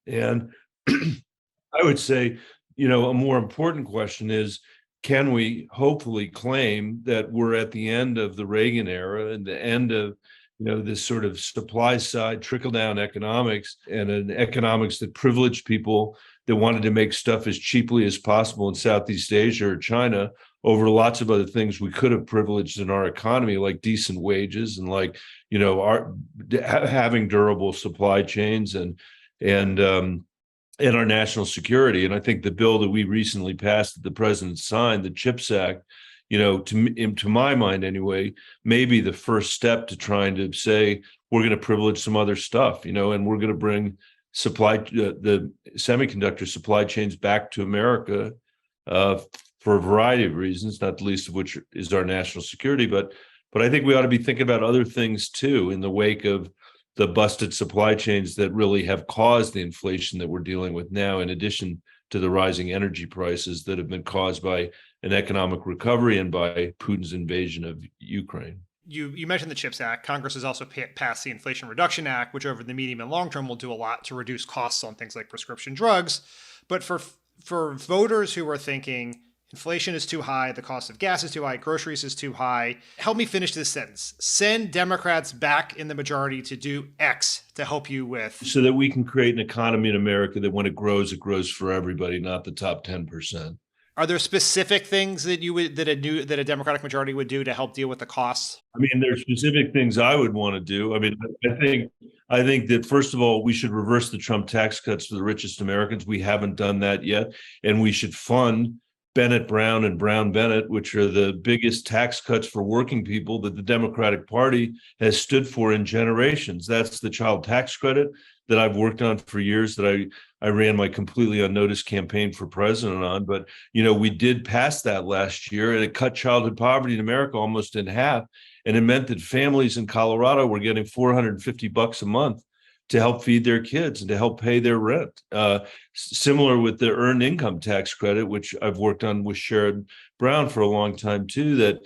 And I would say, a more important question is, can we hopefully claim that we're at the end of the Reagan era and the end of, this sort of supply side trickle down economics and an economics that privileged people that wanted to make stuff as cheaply as possible in Southeast Asia or China over lots of other things we could have privileged in our economy, like decent wages and like, having durable supply chains and our national security. And I think the bill that we recently passed that the president signed, the CHIPS Act, to my mind anyway, maybe the first step to trying to say we're going to privilege some other stuff, and we're going to bring the semiconductor supply chains back to America for a variety of reasons, not the least of which is our national security. But I think we ought to be thinking about other things too in the wake of the busted supply chains that really have caused the inflation that we're dealing with now, in addition to the rising energy prices that have been caused by an economic recovery and by Putin's invasion of Ukraine. You mentioned the CHIPS Act. Congress has also passed the Inflation Reduction Act, which over the medium and long term will do a lot to reduce costs on things like prescription drugs. But for voters who are thinking inflation is too high, the cost of gas is too high, groceries is too high, help me finish this sentence. Send Democrats back in the majority to do X to help you with. So that we can create an economy in America that when it grows for everybody, not the top 10%. Are there specific things that a Democratic majority would do to help deal with the costs? I mean, there are specific things I would want to do. I mean, I think that first of all, we should reverse the Trump tax cuts for the richest Americans. We haven't done that yet, and we should fund Bennett Brown and Brown Bennett, which are the biggest tax cuts for working people that the Democratic Party has stood for in generations. That's the child tax credit that I've worked on for years, that I ran my completely unnoticed campaign for president on. But, we did pass that last year, and it cut childhood poverty in America almost in half. And it meant that families in Colorado were getting $450 a month to help feed their kids and to help pay their rent. Similar with the earned income tax credit, which I've worked on with Sherrod Brown for a long time too, that,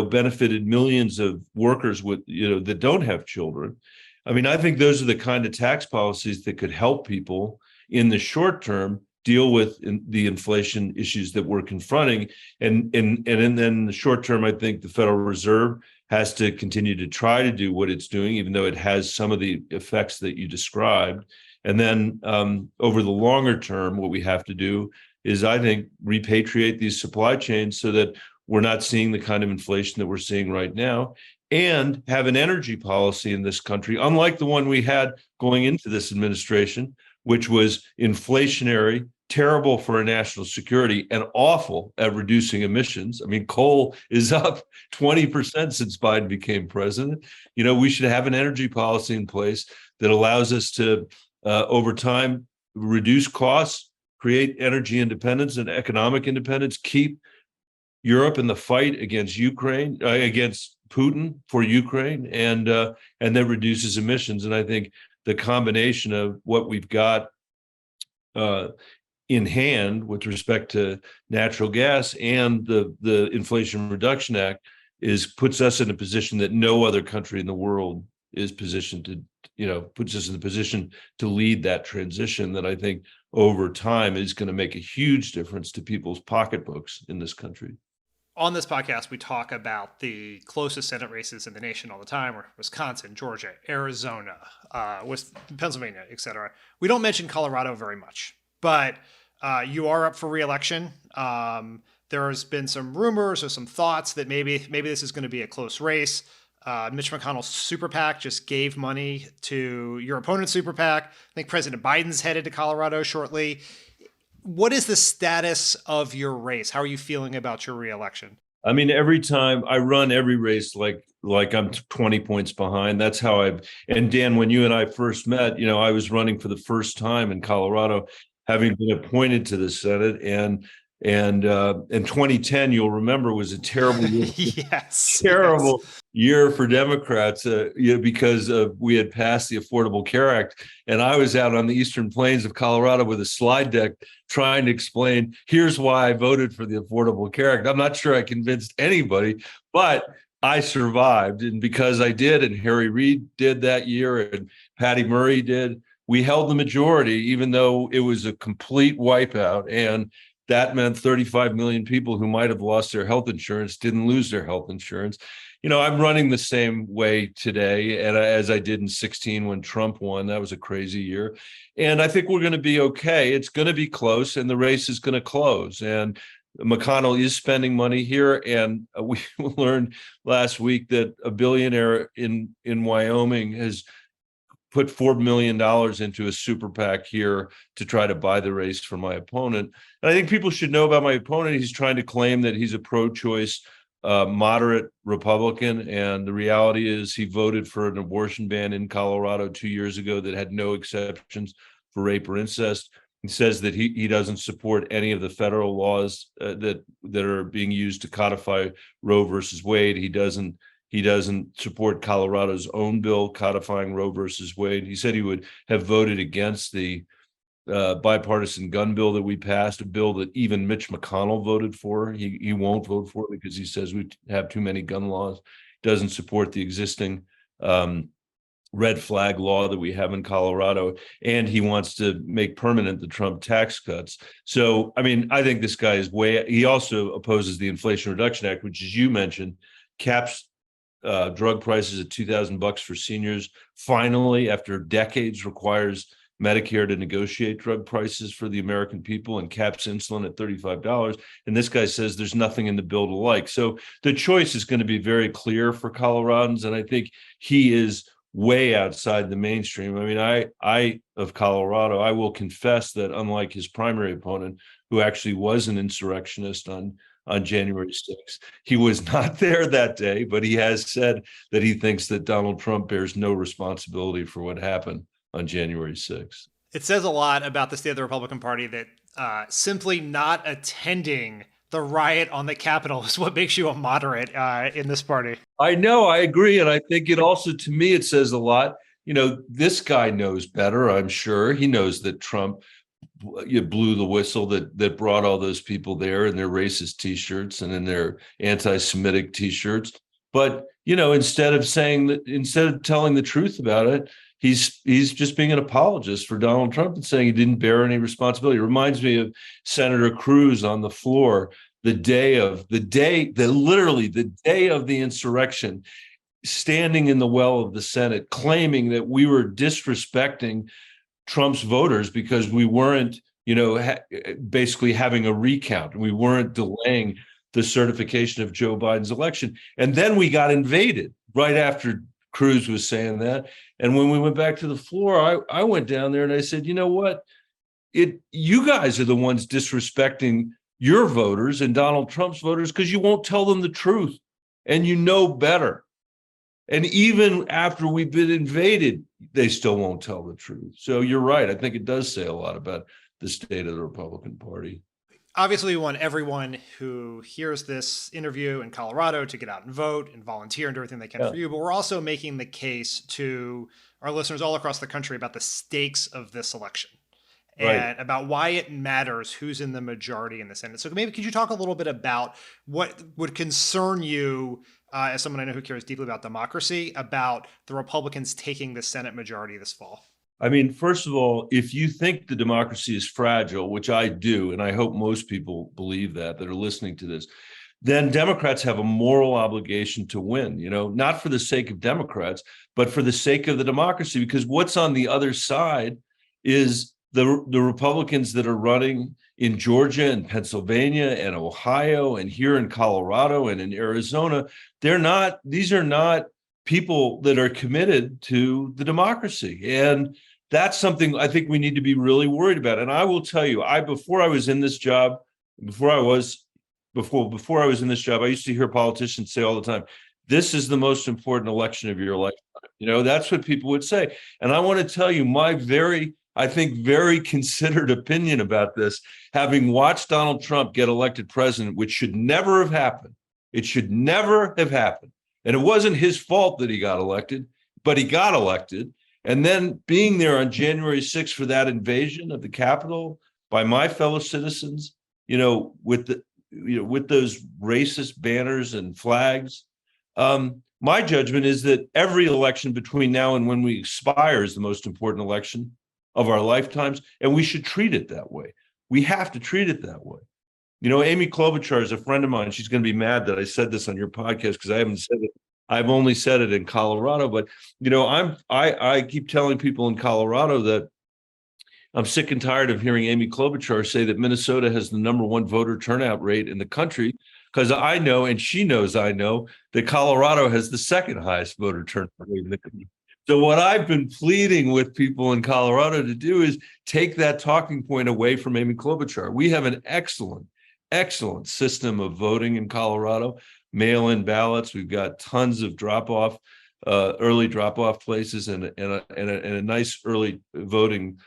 benefited millions of workers with, that don't have children. I mean, I think those are the kind of tax policies that could help people in the short term deal with the inflation issues that we're confronting. And then in the short term, I think the Federal Reserve has to continue to try to do what it's doing, even though it has some of the effects that you described. And then over the longer term, what we have to do is, I think, repatriate these supply chains so that we're not seeing the kind of inflation that we're seeing right now, and have an energy policy in this country, unlike the one we had going into this administration, which was inflationary, terrible for our national security, and awful at reducing emissions. I mean, coal is up 20% since Biden became president. We should have an energy policy in place that allows us to, over time, reduce costs, create energy independence and economic independence, keep Europe in the fight against Ukraine, against Putin for Ukraine, and that reduces emissions. And I think the combination of what we've got in hand with respect to natural gas and the Inflation Reduction Act puts us in a position that no other country in the world is positioned to, puts us in the position to lead that transition that I think over time is going to make a huge difference to people's pocketbooks in this country. On this podcast, we talk about the closest Senate races in the nation all the time, or Wisconsin, Georgia, Arizona, Pennsylvania, etc. We don't mention Colorado very much, but you are up for re-election. There has been some rumors or some thoughts that maybe this is going to be a close race. Mitch McConnell's super PAC just gave money to your opponent's super PAC. I think President Biden's headed to Colorado shortly. What is the status of your race? How are you feeling about your re-election? I mean, every time I run every race, like I'm 20 points behind. That's how and Dan, when you and I first met, I was running for the first time in Colorado, having been appointed to the Senate, and 2010, you'll remember, was a terrible year. Terrible year for Democrats, because we had passed the Affordable Care Act, and I was out on the eastern plains of Colorado with a slide deck trying to explain, here's why I voted for the Affordable Care Act. I'm not sure I convinced anybody, but I survived, and because I did, and Harry Reid did that year, and Patty Murray did, we held the majority, even though it was a complete wipeout, and that meant 35 million people who might have lost their health insurance didn't lose their health insurance. I'm running the same way today, and as I did in 2016 when Trump won. That was a crazy year. And I think we're going to be okay. It's going to be close, and the race is going to close. And McConnell is spending money here. And we learned last week that a billionaire in Wyoming has put $4 million into a super PAC here to try to buy the race for my opponent. And I think people should know about my opponent. He's trying to claim that he's a pro-choice moderate Republican, and the reality is he voted for an abortion ban in Colorado 2 years ago that had no exceptions for rape or incest. He says that he doesn't support any of the federal laws that are being used to codify Roe versus Wade. He doesn't support Colorado's own bill codifying Roe versus Wade. He said he would have voted against the bipartisan gun bill that we passed, a bill that even Mitch McConnell voted for. He won't vote for it because he says we have too many gun laws. Doesn't support the existing red flag law that we have in Colorado, and he wants to make permanent the Trump tax cuts. So, I mean, I think this guy is he also opposes the Inflation Reduction Act, which, as you mentioned, caps drug prices at $2,000 for seniors. Finally, after decades, requires Medicare to negotiate drug prices for the American people and caps insulin at $35. And this guy says there's nothing in the bill to like. So the choice is going to be very clear for Coloradans. And I think he is way outside the mainstream. I mean, I of Colorado, I will confess that unlike his primary opponent, who actually was an insurrectionist on January 6th, he was not there that day, but he has said that he thinks that Donald Trump bears no responsibility for what happened on January 6th. It says a lot about the state of the Republican Party that simply not attending the riot on the Capitol is what makes you a moderate in this party. I know, I agree. And I think it also, to me, it says a lot. You know, this guy knows better, I'm sure. He knows that Trump blew the whistle that brought all those people there in their racist T-shirts and in their anti-Semitic T-shirts. But, you know, instead of telling the truth about it, he's just being an apologist for Donald Trump and saying he didn't bear any responsibility. It reminds me of Senator Cruz on the floor literally the day of the insurrection, standing in the well of the Senate, claiming that we were disrespecting Trump's voters because we weren't, basically having a recount. We weren't delaying the certification of Joe Biden's election. And then we got invaded right after Cruz was saying that. And when we went back to the floor, I went down there and I said, you know what? You guys are the ones disrespecting your voters and Donald Trump's voters because you won't tell them the truth and you know better. And even after we've been invaded, they still won't tell the truth. So you're right. I think it does say a lot about the state of the Republican Party. Obviously, we want everyone who hears this interview in Colorado to get out and vote and volunteer and do everything they can for you. But we're also making the case to our listeners all across the country about the stakes of this election and about why it matters who's in the majority in the Senate. So maybe could you talk a little bit about what would concern you as someone I know who cares deeply about democracy, about the Republicans taking the Senate majority this fall? I mean, first of all, if you think the democracy is fragile, which I do, and I hope most people believe that are listening to this, then Democrats have a moral obligation to win, not for the sake of Democrats, but for the sake of the democracy, because what's on the other side is the Republicans that are running in Georgia and Pennsylvania and Ohio and here in Colorado and in Arizona. These are not people that are committed to the democracy. And that's something I think we need to be really worried about. And I will tell you, before I was in this job, I used to hear politicians say all the time, this is the most important election of your lifetime. That's what people would say. And I want to tell you my very considered opinion about this, having watched Donald Trump get elected president, which should never have happened. It should never have happened. And it wasn't his fault that he got elected, but he got elected. And then being there on January 6th for that invasion of the Capitol by my fellow citizens, with those racist banners and flags. My judgment is that every election between now and when we expire is the most important election of our lifetimes, and we should treat it that way. We have to treat it that way. Amy Klobuchar is a friend of mine. She's going to be mad that I said this on your podcast because I haven't said it. I've only said it in Colorado, but I keep telling people in Colorado that I'm sick and tired of hearing Amy Klobuchar say that Minnesota has the #1 voter turnout rate in the country, because I know, and she knows I know, that Colorado has the second highest voter turnout rate in the country. So what I've been pleading with people in Colorado to do is take that talking point away from Amy Klobuchar. We have an excellent excellent system of voting in Colorado, mail-in ballots. We've got tons of early drop-off places, and a nice early voting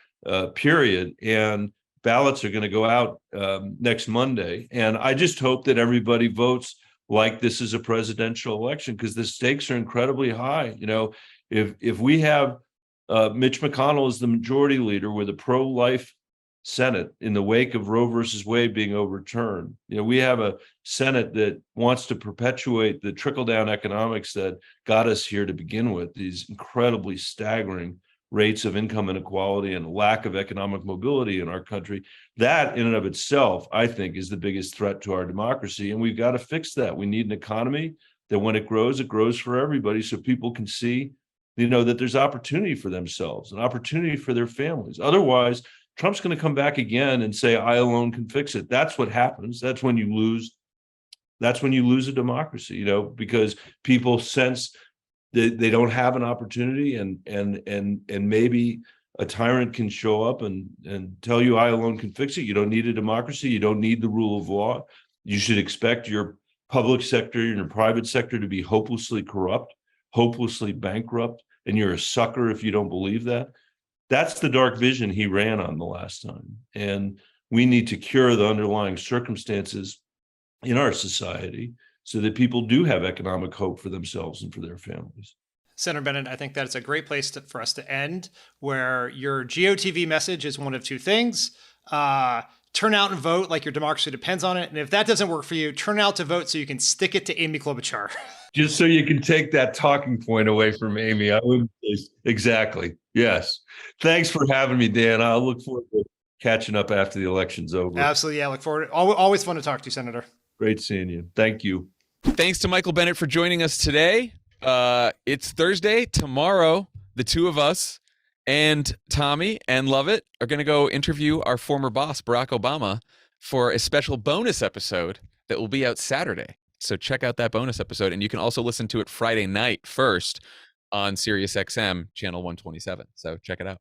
period. And ballots are going to go out next Monday. And I just hope that everybody votes like this is a presidential election, because the stakes are incredibly high. You know, if we have Mitch McConnell as the majority leader with a pro-life Senate in the wake of Roe versus Wade being overturned, you know, we have a Senate that wants to perpetuate the trickle-down economics that got us here to begin with, these incredibly staggering rates of income inequality and lack of economic mobility in our country. That in and of itself, I think, is the biggest threat to our democracy. And we've got to fix that. We need an economy that when it grows for everybody, so people can see, you know, that there's opportunity for themselves, an opportunity for their families. Otherwise, Trump's going to come back again and say, I alone can fix it. That's what happens. That's when you lose. That's when you lose a democracy, you know, because people sense they don't have an opportunity, and maybe a tyrant can show up and tell you, I alone can fix it. You don't need a democracy. You don't need the rule of law. You should expect your public sector and your private sector to be hopelessly corrupt, hopelessly bankrupt, and you're a sucker if you don't believe that. That's the dark vision he ran on the last time. And we need to cure the underlying circumstances in our society so that people do have economic hope for themselves and for their families. Senator Bennet, I think that's a great place for us to end, where your GOTV message is one of two things. Turn out and vote like your democracy depends on it. And if that doesn't work for you, turn out to vote so you can stick it to Amy Klobuchar. Just so you can take that talking point away from Amy. I would exactly. Yes. Thanks for having me, Dan. I'll look forward to catching up after the election's over. Absolutely. Yeah. Look forward. Always fun to talk to you, Senator. Great seeing you. Thank you. Thanks to Michael Bennet for joining us today. It's Thursday. Tomorrow, the two of us and Tommy and Lovett are going to go interview our former boss, Barack Obama, for a special bonus episode that will be out Saturday. So check out that bonus episode. And you can also listen to it Friday night first on SiriusXM channel 127. So check it out.